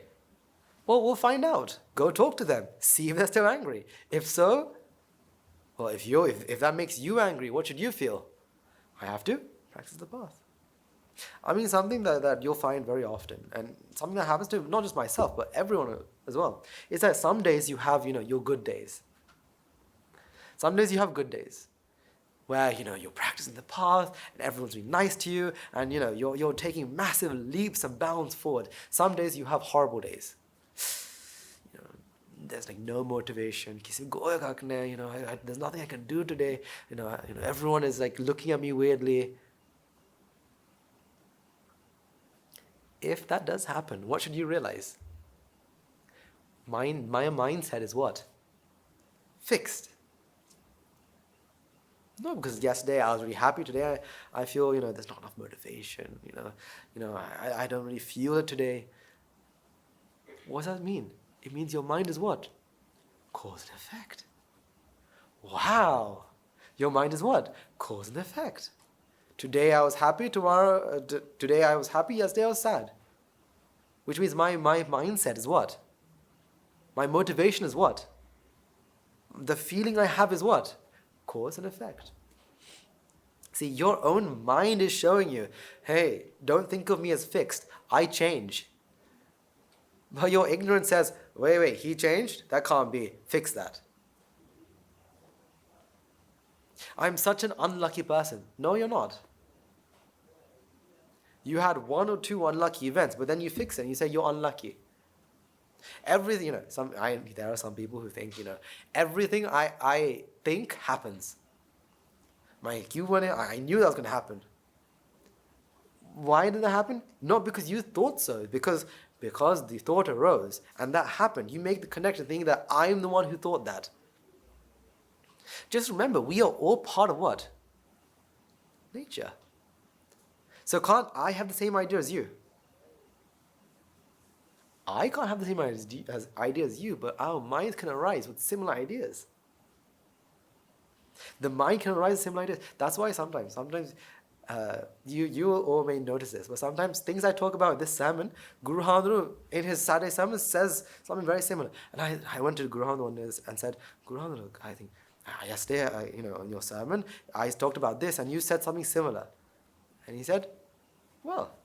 Well, we'll find out. Go talk to them. See if they're still angry. If so, well, if that makes you angry, what should you feel? I have to practice the path. Something that you'll find very often, and something that happens to not just myself, but everyone as well, is that some days you have, your good days. Some days you have good days where, you're practicing the path and everyone's being nice to you and, you're taking massive leaps and bounds forward. Some days you have horrible days. There's no motivation. There's nothing I can do today. Everyone is looking at me weirdly. If that does happen, what should you realize? My mindset is what? Fixed. No, because yesterday I was really happy. Today I feel, there's not enough motivation. I don't really feel it today. What does that mean? It means your mind is what? Cause and effect. Wow. Your mind is what? Cause and effect. Today I was happy, today I was happy, yesterday I was sad. Which means my mindset is what? My motivation is what? The feeling I have is what? Cause and effect. See, your own mind is showing you, hey, don't think of me as fixed. I change. But your ignorance says, wait, he changed? That can't be. Fix that. I'm such an unlucky person. No, you're not. You had one or two unlucky events, but then you fix it and you say you're unlucky. Everything, there are some people who think, everything I think happens. I knew that was going to happen. Why did that happen? Not because you thought so, because the thought arose and that happened. You make the connection thinking that I'm the one who thought that. Just remember, we are all part of what? Nature. So can't I have the same idea as you? I can't have the same idea as you, but our minds can arise with similar ideas. The mind can arise with similar ideas. That's why sometimes you all may notice this, but sometimes things I talk about in this sermon, Guru Handru in his Saturday sermon says something very similar. And I went to Guru Handru one day and said, Guru Handru, I think yesterday, in your sermon, I talked about this and you said something similar. And he said, well,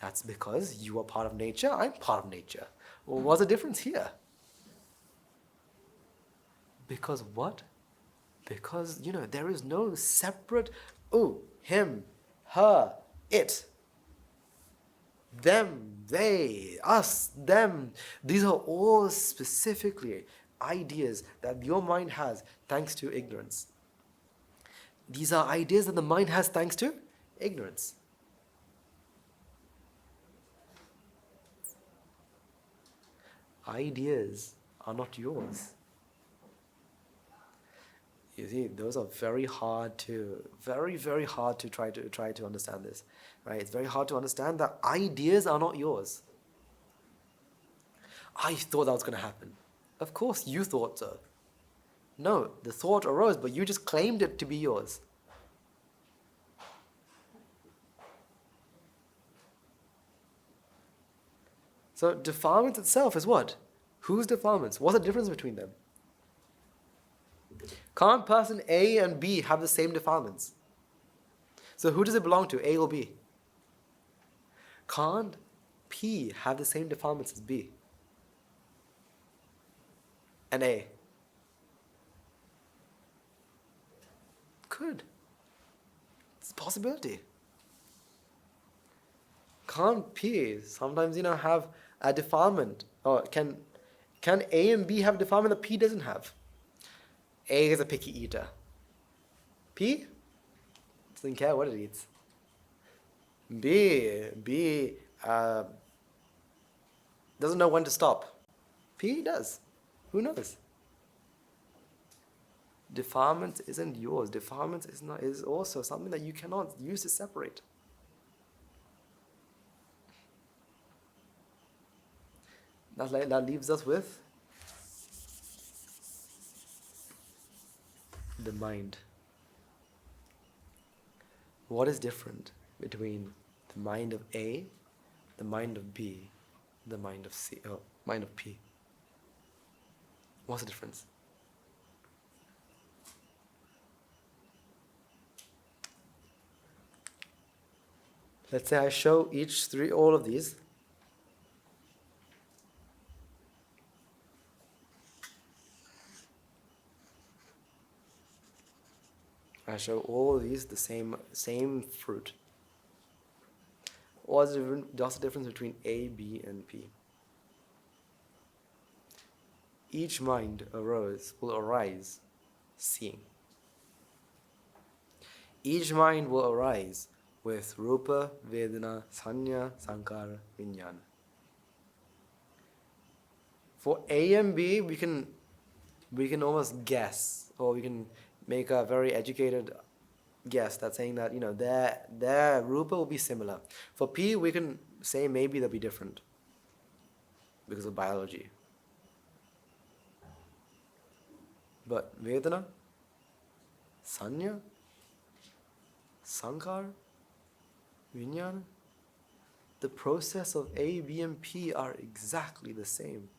that's because you are part of nature, I'm part of nature. Well, what's the difference here? Because what? Because, there is no separate, him, her, it, them, they, us, them. These are all specifically ideas that your mind has thanks to ignorance. These are ideas that the mind has thanks to ignorance. Ideas are not yours. You see, those are very, very hard to try to understand this, right? It's very hard to understand that ideas are not yours. I thought that was going to happen. Of course, you thought so. No, the thought arose, but you just claimed it to be yours. So defilements itself is what? Whose defilements? What's the difference between them? Can't person A and B have the same defilements? So who does it belong to, A or B? Can't P have the same defilements as B and A? Could. It's a possibility. Can't P sometimes, have a defilement? Or can A and B have a defilement that P doesn't have? A is a picky eater. P doesn't care what it eats. B doesn't know when to stop. P does. Who knows? Defilement isn't yours. Defilement is also something that you cannot use to separate. That leaves us with the mind. What is different between the mind of A, the mind of B, the mind of C, or mind of P? What's the difference? Let's say I show all of these. I show all of these the same fruit. What's the difference between A, B, and P? Each mind will arise seeing. Each mind will arise with Rupa, Vedana, Sanya, Sankara, Vijnana. For A and B, we can almost guess, or we can make a very educated guess that's saying that their Rupa will be similar. For P, we can say maybe they'll be different because of biology. But Vedana, Sanya, Sankara, Vijnana, the process of A, B, and P are exactly the same.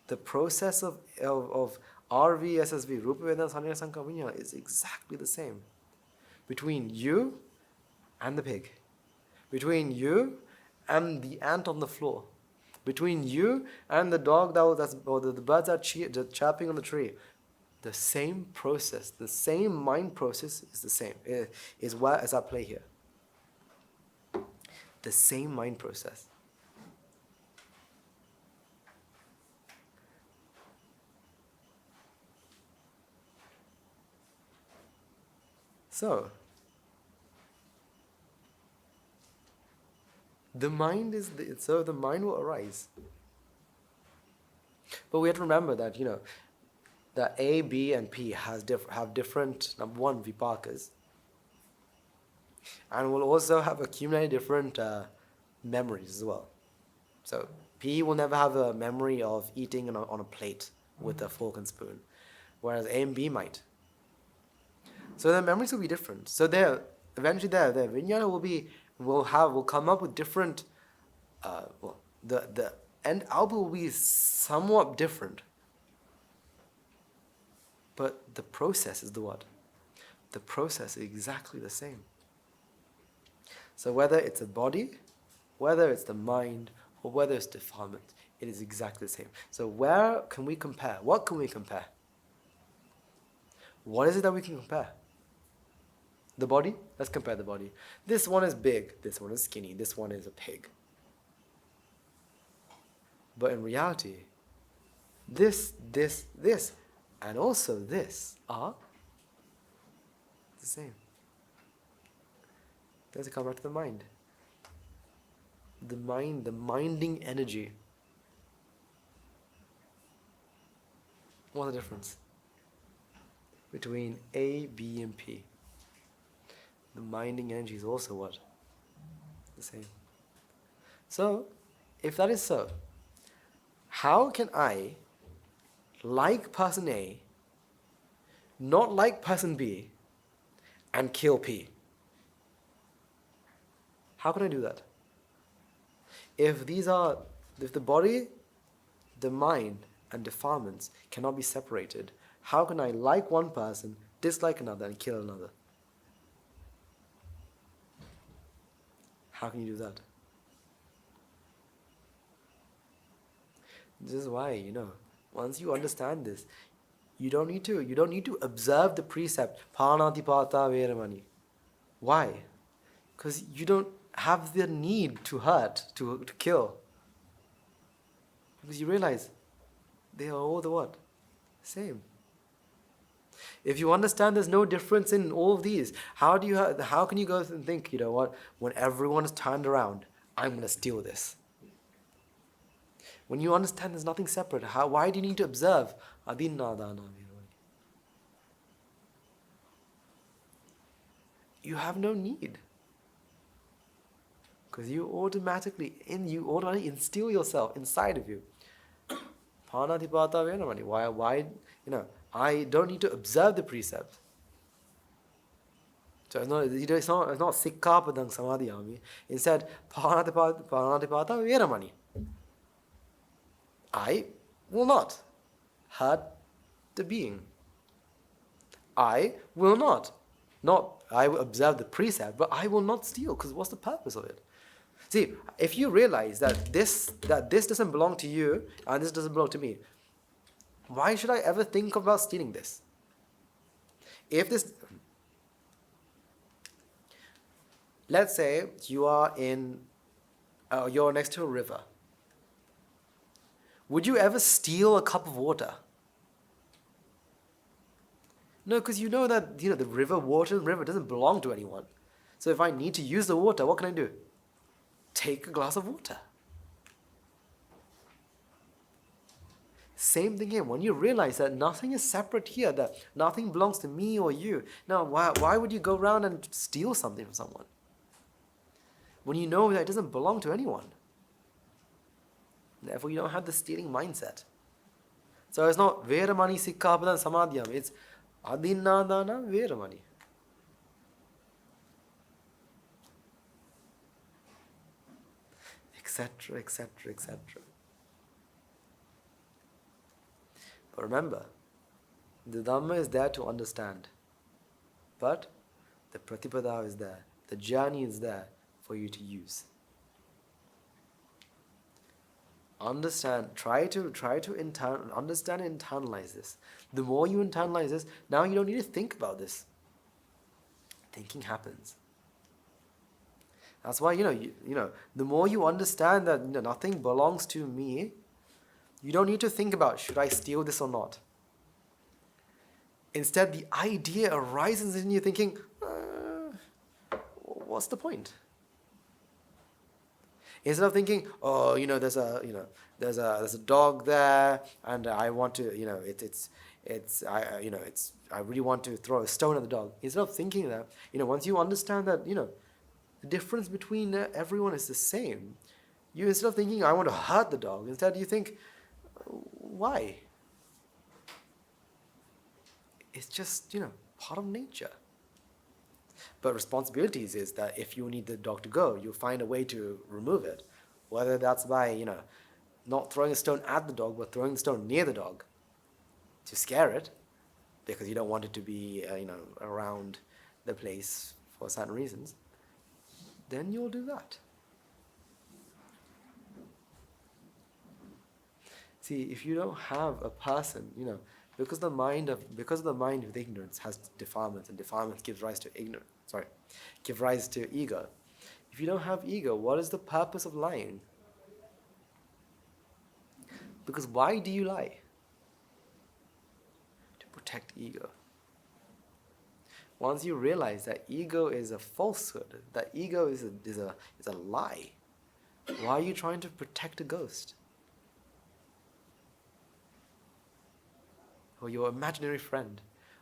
The process of RV, SSV, Rupa, Vedana, Sanya, Sankara, Vijnana is exactly the same. Between you and the pig. Between you and the ant on the floor. Between you and the dog or the birds that are chirping on the tree. The same process, the same mind process is the same, is at play here. the same mind process. So, the mind the mind will arise. But we have to remember that, that A, B, and P have different, number one, vipakas, and will also have accumulated different memories as well. So P will never have a memory of eating on a plate with a fork and spoon, whereas A and B might. So their memories will be different. So eventually their vijnana will come up with different. The end output will be somewhat different. But the process is the what? The process is exactly the same. So whether it's a body, whether it's the mind, or whether it's defilement, it is exactly the same. So where can we compare? What can we compare? What is it that we can compare? The body? Let's compare the body. This one is big, this one is skinny, this one is a pig. But in reality, this, and also this are the same. Let's come back to the mind. The mind, the minding energy. What's the difference between A, B, and P? The minding energy is also what? The same. So, if that is so, how can I like person A, not like person B, and kill P? How can I do that? If the body, the mind, and defilements cannot be separated, how can I like one person, dislike another, and kill another? How can you do that? This is why, once you understand this, you don't need to observe the precept, Panatipata Veramani. Why? Because you don't have the need to hurt, to kill. Because you realize they are all the what? Same. If you understand there's no difference in all of these, how can you go and think, when everyone is turned around, I'm going to steal this? When you understand there's nothing separate, why do you need to observe? You have no need. Because you automatically instill yourself inside of you. Panatipata Veramani. Why, I don't need to observe the precepts. So it's not Sikkhapadang Samadhiyami. Instead, Panatipata Veramani. I will not hurt the being. I will not. I will observe the precept, but I will not steal, because what's the purpose of it? See, if you realize that this doesn't belong to you and this doesn't belong to me, why should I ever think about stealing this? Let's say you are you're next to a river. Would you ever steal a cup of water? No, because you know that the river doesn't belong to anyone. So if I need to use the water, what can I do? Take a glass of water. Same thing here. When you realize that nothing is separate here, that nothing belongs to me or you, now why would you go around and steal something from someone? When you know that it doesn't belong to anyone. Therefore, you don't have the stealing mindset. So it's not Veramani Sikkhapadam Samadhyam, it's Adinadana Veramani. Etc., etc., etc. But remember, the Dhamma is there to understand. But the Pratipada is there. The journey is there for you to use. Understand, try to understand and internalize this. The more you internalize this, now you don't need to think about this. Thinking happens. That's why, the more you understand that nothing belongs to me, you don't need to think about, should I steal this or not? Instead, the idea arises in you thinking, what's the point? Instead of thinking, oh, there's a dog there, and I want to, I really want to throw a stone at the dog. Instead of thinking that, once you understand that, the difference between everyone is the same, you, instead of thinking, I want to hurt the dog, instead you think, why? It's just, part of nature. But responsibilities is that if you need the dog to go, you find a way to remove it. Whether that's by, not throwing a stone at the dog, but throwing the stone near the dog to scare it, because you don't want it to be, around the place for certain reasons, then you'll do that. See, if you don't have a person, because the mind with ignorance has defilements, and defilements give rise to ego. If you don't have ego, what is the purpose of lying? Because why do you lie? To protect ego. Once you realize that ego is a falsehood, that ego is a lie, why are you trying to protect a ghost? Or your imaginary friend?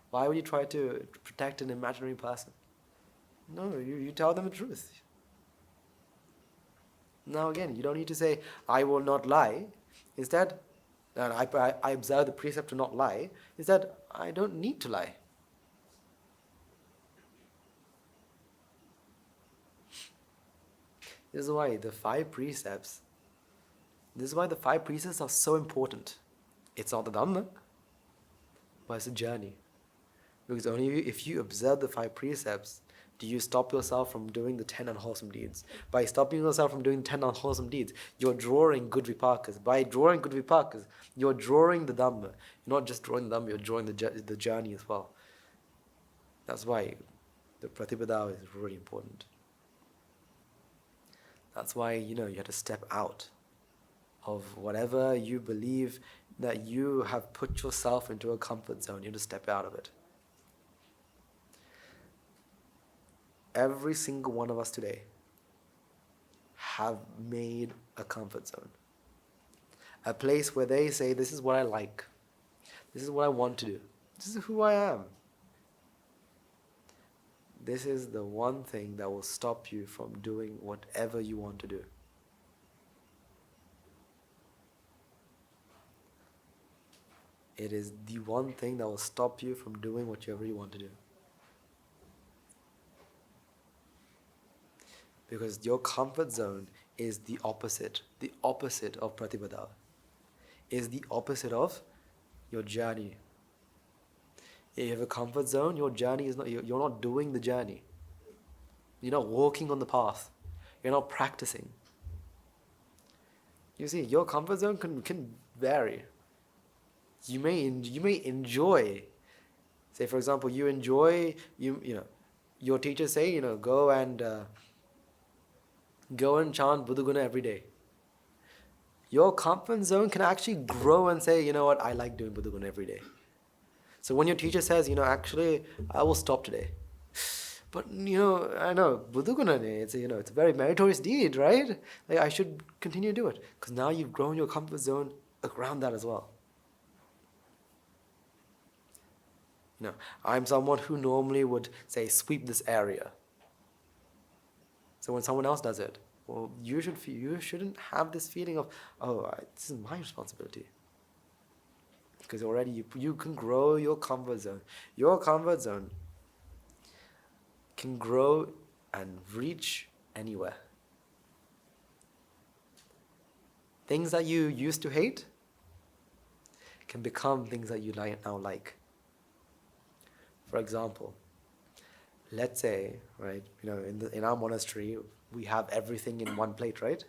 Why would you try to protect an imaginary person? No, you tell them the truth. Now again, you don't need to say, I will not lie. Instead, I observe the precept to not lie. Instead, I don't need to lie. This is why the 5 precepts are so important. It's not the Dhamma, but it's a journey. Because only if you observe the 5 precepts, do you stop yourself from doing the 10 unwholesome deeds. By stopping yourself from doing 10 unwholesome deeds, you're drawing good vipakas. By drawing good vipakas, you're drawing the Dhamma. You're not just drawing the Dhamma, you're drawing the journey as well. That's why the Pratipada is really important. That's why, you have to step out of whatever you believe that you have put yourself into a comfort zone. You have to step out of it. Every single one of us today have made a comfort zone. A place where they say, this is what I like. This is what I want to do. This is who I am. This is the one thing that will stop you from doing whatever you want to do. It is the one thing that will stop you from doing whatever you want to do. Because your comfort zone is the opposite of Pratipada, is the opposite of your journey. If you have a comfort zone, your journey is not, you're not doing the journey. You're not walking on the path. You're not practicing. You see, your comfort zone can vary. You may enjoy, say for example, you enjoy, your teachers say, go and chant Buddha Guna every day. Your comfort zone can actually grow and say, you know what, I like doing Buddha Guna every day. So when your teacher says, actually, I will stop today. But, I know, Buddha Guna, it's a very meritorious deed, right? Like, I should continue to do it. Because now you've grown your comfort zone around that as well. I'm someone who normally would say, sweep this area. So when someone else does it, well, you shouldn't have this feeling of, this is my responsibility. Because already you can grow your comfort zone. Your comfort zone can grow and reach anywhere. Things that you used to hate can become things that you now like. For example, let's say, right, in our monastery, we have everything in one plate, right?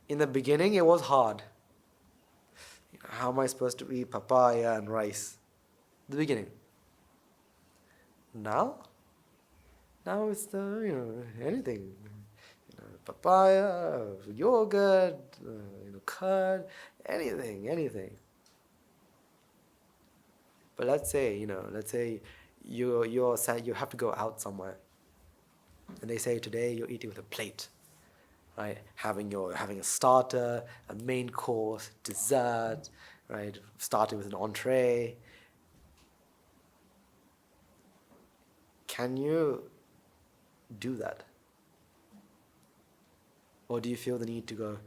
In the beginning, it was hard. How am I supposed to eat papaya and rice? The beginning. Now, Now it's anything. Papaya, yogurt, curd, anything. But let's say you have to go out somewhere, and they say today you're eating with a plate, right? Having a starter, a main course, dessert, right? Starting with an entree. Can you do that? Or do you feel the need to go,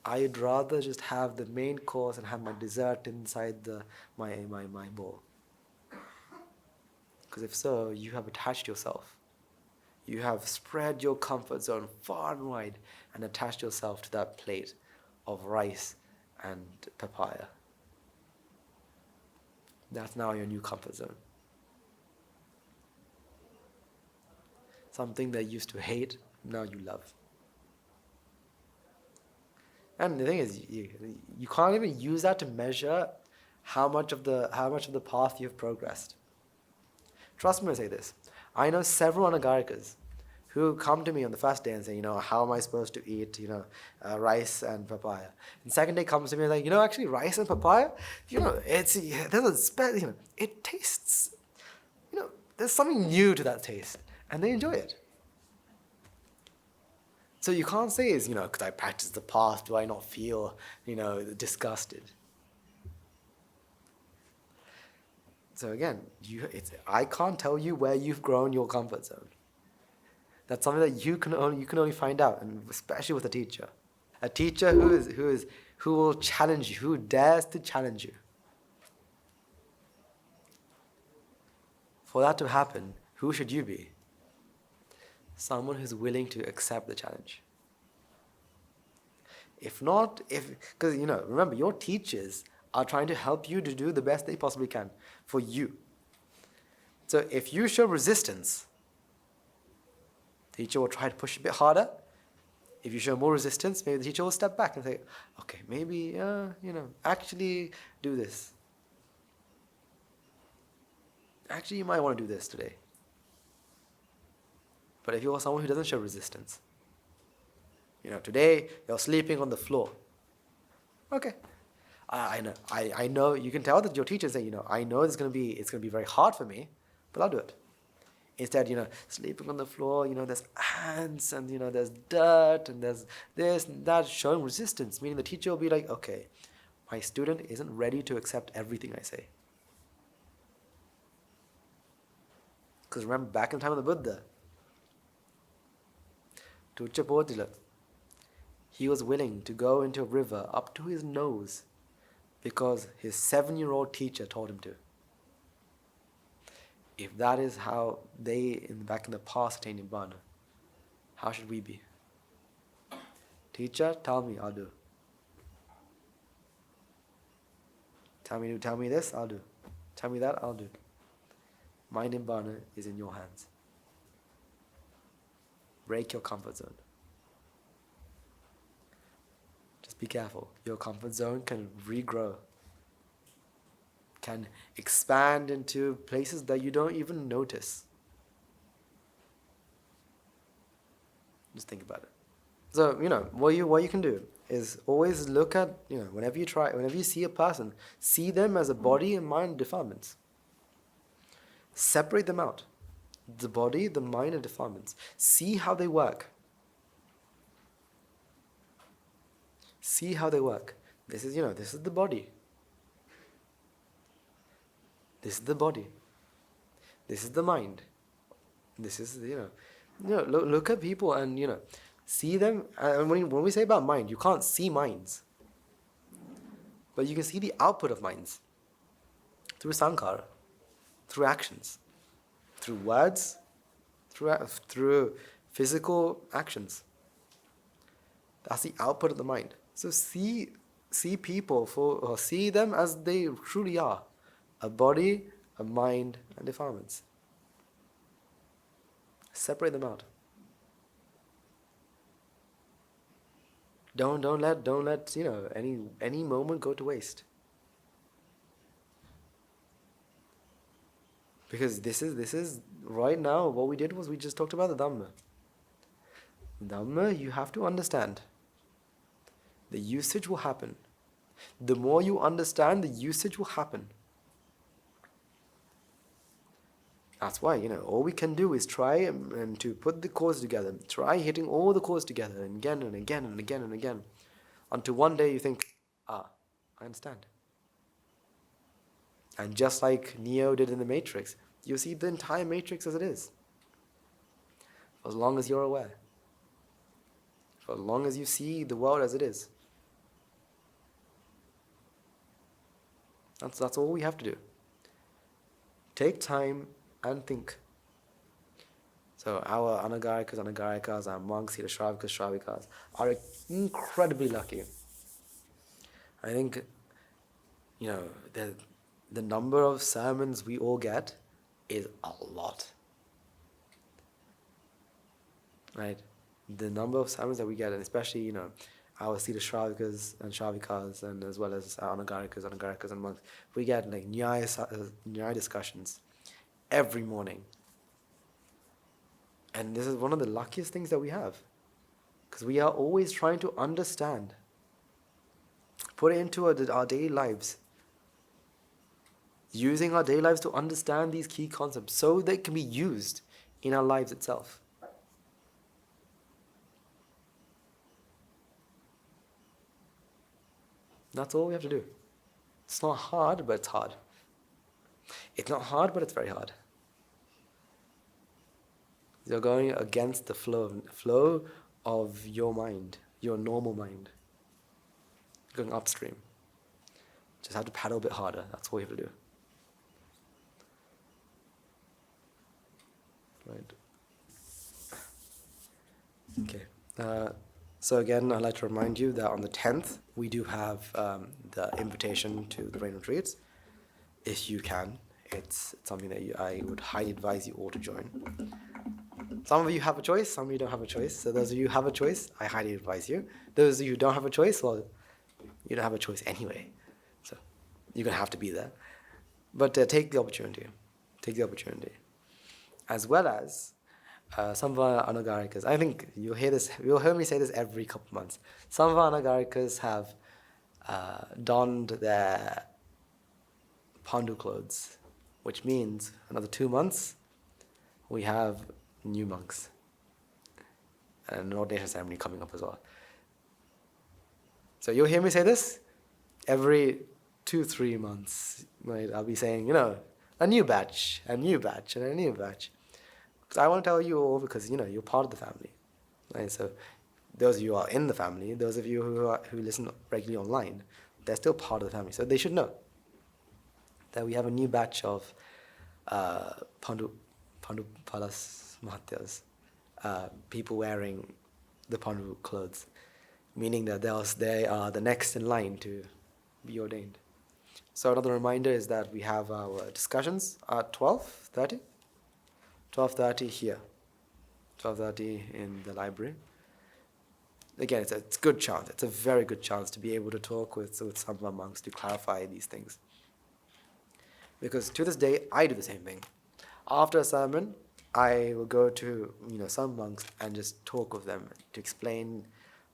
I'd rather just have the main course and have my dessert inside my bowl? Because if so, you have attached yourself. You have spread your comfort zone far and wide and attached yourself to that plate of rice and papaya. That's now your new comfort zone. Something that you used to hate, now you love. And the thing is, you can't even use that to measure how much of the path you've progressed. Trust me when I say this. I know several Anagarikas who come to me on the first day and say, how am I supposed to eat, rice and papaya? And second day comes to me like, actually rice and papaya, it tastes, there's something new to that taste, and they enjoy it. So you can't say because I practice the path, do I not feel, disgusted? So again, I can't tell you where you've grown your comfort zone. That's something that you can only find out, and especially with a teacher. A teacher who will challenge you, who dares to challenge you. For that to happen, who should you be? Someone who's willing to accept the challenge. Because remember, your teachers are trying to help you to do the best they possibly can for you. So if you show resistance, the teacher will try to push a bit harder. If you show more resistance, maybe the teacher will step back and say, okay, maybe, actually do this. Actually, you might want to do this today. But if you're someone who doesn't show resistance, today you're sleeping on the floor. Okay, I know you can tell that your teacher say, I know it's gonna be very hard for me, but I'll do it. Instead, sleeping on the floor, there's ants and there's dirt and there's this and that, showing resistance, meaning the teacher will be like, okay, my student isn't ready to accept everything I say. Because remember, back in the time of the Buddha, Tucchapodila, he was willing to go into a river up to his nose because his 7-year-old teacher told him to. If that is how they, back in the past, attained Nibbana, how should we be? Teacher, tell me, I'll do. Tell me this, I'll do. Tell me that, I'll do. My Nibbana is in your hands. Break your comfort zone. Just be careful. Your comfort zone can regrow, can expand into places that you don't even notice. Just think about it. So, what you can do is always look at, whenever you see a person, see them as a body and mind defilements. Separate them out. The body, the mind, and defilements. See how they work. See how they work. This is the body. This is the body. This is the mind. This is, look at people and, see them. And when we say about mind, you can't see minds. But you can see the output of minds through sankhara, through actions, through words, through physical actions. That's the output of the mind. So see people or see them as they truly are. A body, a mind, and defilements. Separate them out. Don't let any moment go to waste. Because this is right now, what we did was we just talked about the Dhamma. Dhamma, you have to understand. The usage will happen. The more you understand, the usage will happen. That's why, all we can do is try and to put the chords together. Try hitting all the chords together and again and again and again and again. Until one day you think, I understand. And just like Neo did in the Matrix, you see the entire Matrix as it is. For as long as you're aware. For as long as you see the world as it is. That's all we have to do. Take time and think. So our anagarikas, our monks, the shravikas are incredibly lucky. I think, the number of sermons we all get is a lot. Right? The number of sermons that we get, and especially, our Sita Shravikas and Shravikas, and as well as our anagarikas and monks, we get like Nyaya discussions every morning. And this is one of the luckiest things that we have. Because we are always trying to understand. Put it into our daily lives. Using our daily lives to understand these key concepts so they can be used in our lives itself. That's all we have to do. It's not hard, but it's hard. It's not hard, but it's very hard. You're going against the flow of your mind, your normal mind. You're going upstream. Just have to paddle a bit harder. That's all you have to do. Right. Okay. So again, I'd like to remind you that on the 10th, we do have the invitation to the rain retreats. If you can, it's something that I would highly advise you all to join. Some of you have a choice, some of you don't have a choice. So those of you who have a choice, I highly advise you. Those of you who don't have a choice, well, you don't have a choice anyway. So you're going to have to be there. But take the opportunity. Take the opportunity. As well as some of our anagarikas. I think you'll hear me say this every couple of months. Some of our anagarikas have donned their pandu clothes, which means another 2 months, we have new monks. And an ordination ceremony coming up as well. So you'll hear me say this every 2-3 months. Right? I'll be saying, a new batch, and a new batch. Because I want to tell you all because, you're part of the family. Right? So those of you who are in the family, those of you who listen regularly online, they're still part of the family. So they should know that we have a new batch of Pandu Palas Mahatyas, people wearing the Pandu clothes, meaning that they are the next in line to be ordained. So another reminder is that we have our discussions at 12:30. 12:30 here. 12:30 in the library. Again, it's a good chance. It's a very good chance to be able to talk with some of our monks to clarify these things. Because to this day, I do the same thing. After a sermon, I will go to some monks and just talk with them to explain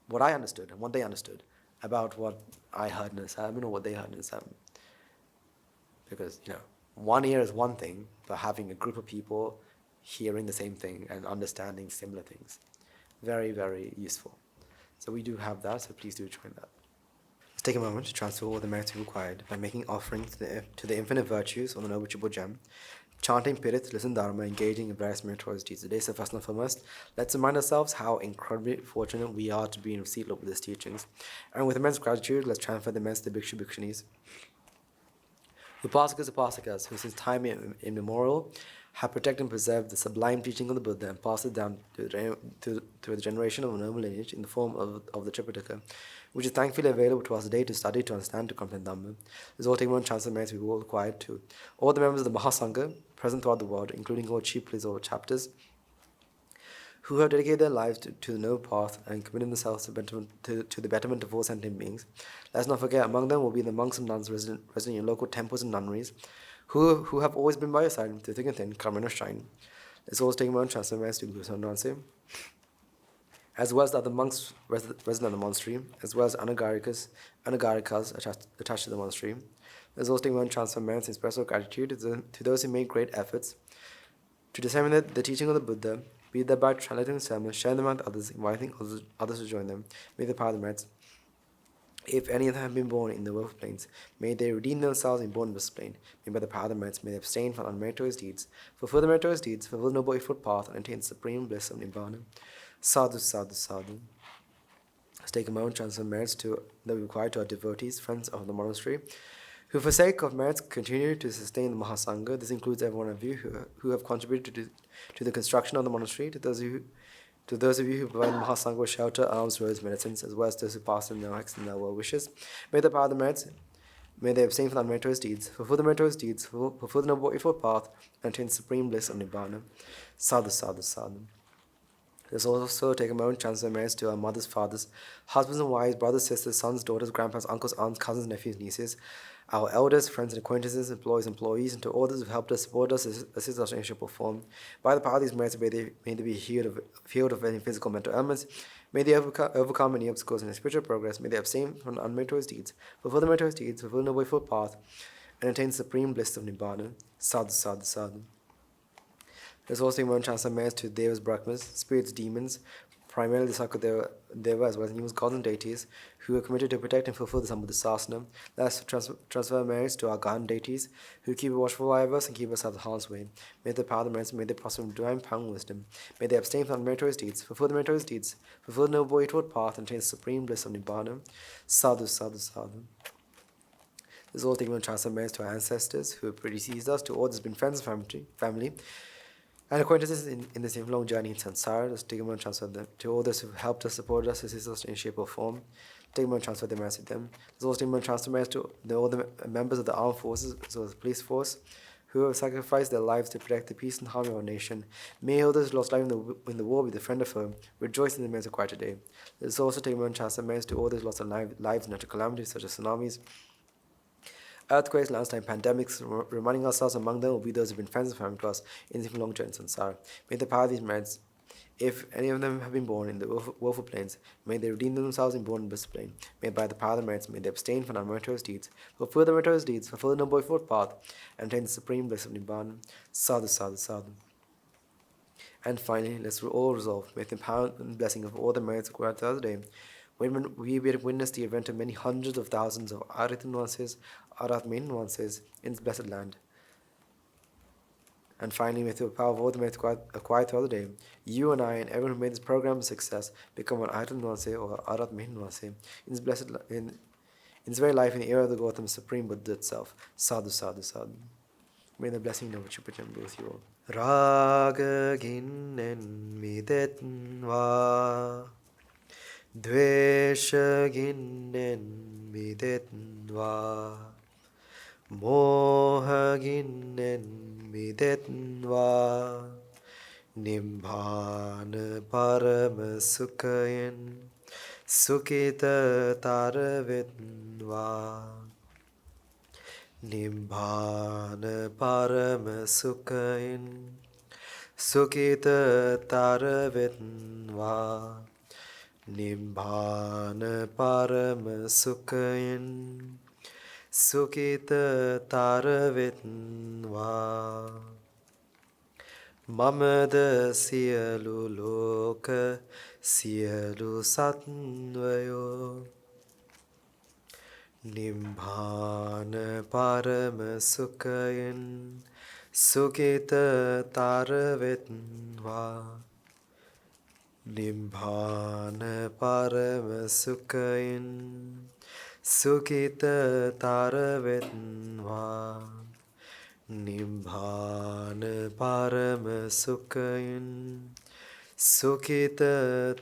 what I understood and what they understood about what I heard in a sermon or what they heard in a sermon. Because, one ear is one thing, but having a group of people hearing the same thing and understanding similar things, very, very useful. So we do have that, so please do join that. Let's take a moment to transfer all the merits required by making offerings to the infinite virtues of the Noble Triple Gem, chanting Pirit, listen Dharma, engaging in various meritorious deeds. Today, so first and foremost, let's remind ourselves how incredibly fortunate we are to be in receipt of Buddhist teachings. And with immense gratitude, let's transfer the merits to the Bhikshu Bhikshunis, Upasikas, who since time immemorial have protected and preserved the sublime teaching of the Buddha and passed it down to the generation of a noble lineage in the form of the Tripitaka, which is thankfully available to us today to study, to understand, to comprehend Dhamma. This all taking one chance of merits we all required to all the members of the Mahasangha present throughout the world, including all chief police or chapters, who have dedicated their lives to the noble path and committed themselves to the betterment of all sentient beings. Let's not forget, among them will be the monks and nuns resident in local temples and nunneries, who have always been by your side through thick and thin, come rain or shine. Let's always take a moment, transfer merits to Guru Sandanse, as well as the other monks resident in the monastery, as well as anagarikas attached to the monastery. Let's always take a moment, transfer merits and express our gratitude to those who made great efforts to disseminate the teaching of the Buddha, be that by translating sermons, sharing them with others, inviting others to join them. May the power of the merits, if any of them have been born in the wealth plains, may they redeem themselves in born in this plane. May by the power of the merits, may they abstain from unmeritorious deeds, fulfill the meritorious deeds, fulfill the noble eightfold path, and attain the supreme bliss of Nibbana. Sadhu, sadhu, sadhu. Let's take a moment to transfer merits that we require to our devotees, friends of the monastery, who for sake of merits continue to sustain the Mahasangha. This includes every one of you who have contributed to the construction of the monastery, to those of you who provide the Mahasangha with shelter, alms, robes, medicines, as well as those who pass in their acts and their well wishes. May the power of the merits, may they abstain from unmeritorious deeds, fulfill the meritorious deeds, fulfill the noble eightfold path, and attain the supreme bliss of Nibbana. Sadhu, sadhu, sadhu. Let's also take a moment to transfer merits to our mothers, fathers, husbands and wives, brothers, sisters, sons, daughters, grandparents, uncles, aunts, cousins, nephews, nieces, our elders, friends and acquaintances, employees, and to all those who have helped us, support us, assist us in any shape or form. By the power of these merits, may they be healed of any physical, mental ailments. May they overcome any obstacles in their spiritual progress. May they abstain from unmeritorious deeds, fulfill the meritorious deeds, fulfill the noble eightfold path, and attain the supreme bliss of Nibbana. Sadhu, sadhu, sadhu. There's also one chance of merits to Devas, Brahmas, spirits, demons, primarily the Sakadeva, as well as numerous gods and deities, who are committed to protect and fulfill the Sambuddhasasana. Let's transfer merits to our god and deities, who keep a watchful eye of us and keep us out of harm's way. May the power of the merits, may they prosper in divine power and wisdom. May they abstain from meritorious deeds, fulfill the meritorious deeds, fulfill the noble eightfold path, and attain the supreme bliss of Nibbana. Sadhu, sadhu, sadhu. This is all taking on transfer merits to our ancestors, who have predeceased us, to all that's been friends and family, and acquaintances in this long journey in samsara. Let's take a moment and transfer them to all those who have helped us, supported us, assisted us in any shape or form. Take a moment and transfer their merits to them. Let's also take a moment and transfer merits to all the members of the armed forces, as well as the police force, who have sacrificed their lives to protect the peace and harmony of our nation. May all those who lost life in the war be the friend of foe. Rejoice in the merits acquired today. Let's also take a moment and transfer merits to all those who lost their lives in natural calamities such as tsunamis, earthquakes, landslide, pandemics. Reminding ourselves among them will be those who have been friends and family to us in this long journey in samsara. May the power of these merits, if any of them have been born in the woeful plains, may they redeem themselves in born in bliss plane. May by the power of the merits, may they abstain from unmeritorious deeds, fulfill the meritorious deeds, fulfill the noble eightfold path, and attain the supreme bliss of Nibbana. Sadhu, sadhu, sadhu. And finally, let's all resolve, may the power and blessing of all the merits acquired the other day, when we witness the event of many hundreds of thousands of Arhat nuances, Arhat main nuances in this blessed land. And finally, with the power of all the merits acquired throughout the day, you and I and everyone who made this program a success become an Arhat nuance or Arhat main nuance in this blessed in this very life in the era of the Gautam Supreme Buddha itself. Sadhu, sadhu, sadhu. May the blessing of Chupachan be with you all. Raga ginnen midetva Dvesha ginnen midetva Moha ginnen midetva Nibbana parama sukhayan Sukhita taravetva Nibbana parama sukhayan Sukhita taravetva Nibbana parama sukhayan Sukhita taravetva Mamada siyalu loka siyalu satvayo Nibbana parama sukhayan Sukhita taravetva Nibbana parama sukhayan Sukhita taravetva Nibbana parama sukhayan Sukhita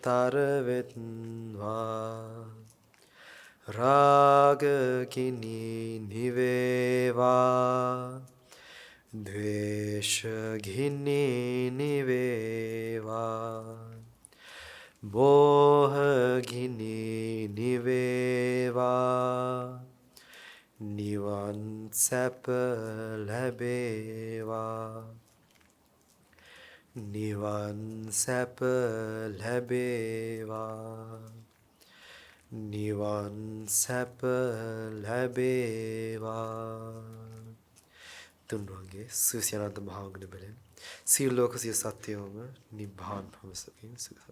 taravetva Raga kini niveva Dvesha gini niveva Moha gini niveva Nivan sap labeva. Nivan sap labeva. Nivan sap labeva. තුන්වන්ගේ සුසියනන්ත මහාගුණ බලෙන් සියලු ලෝක සිය සත්‍යයෝම නිබ්බාන පවසමින් සුඛ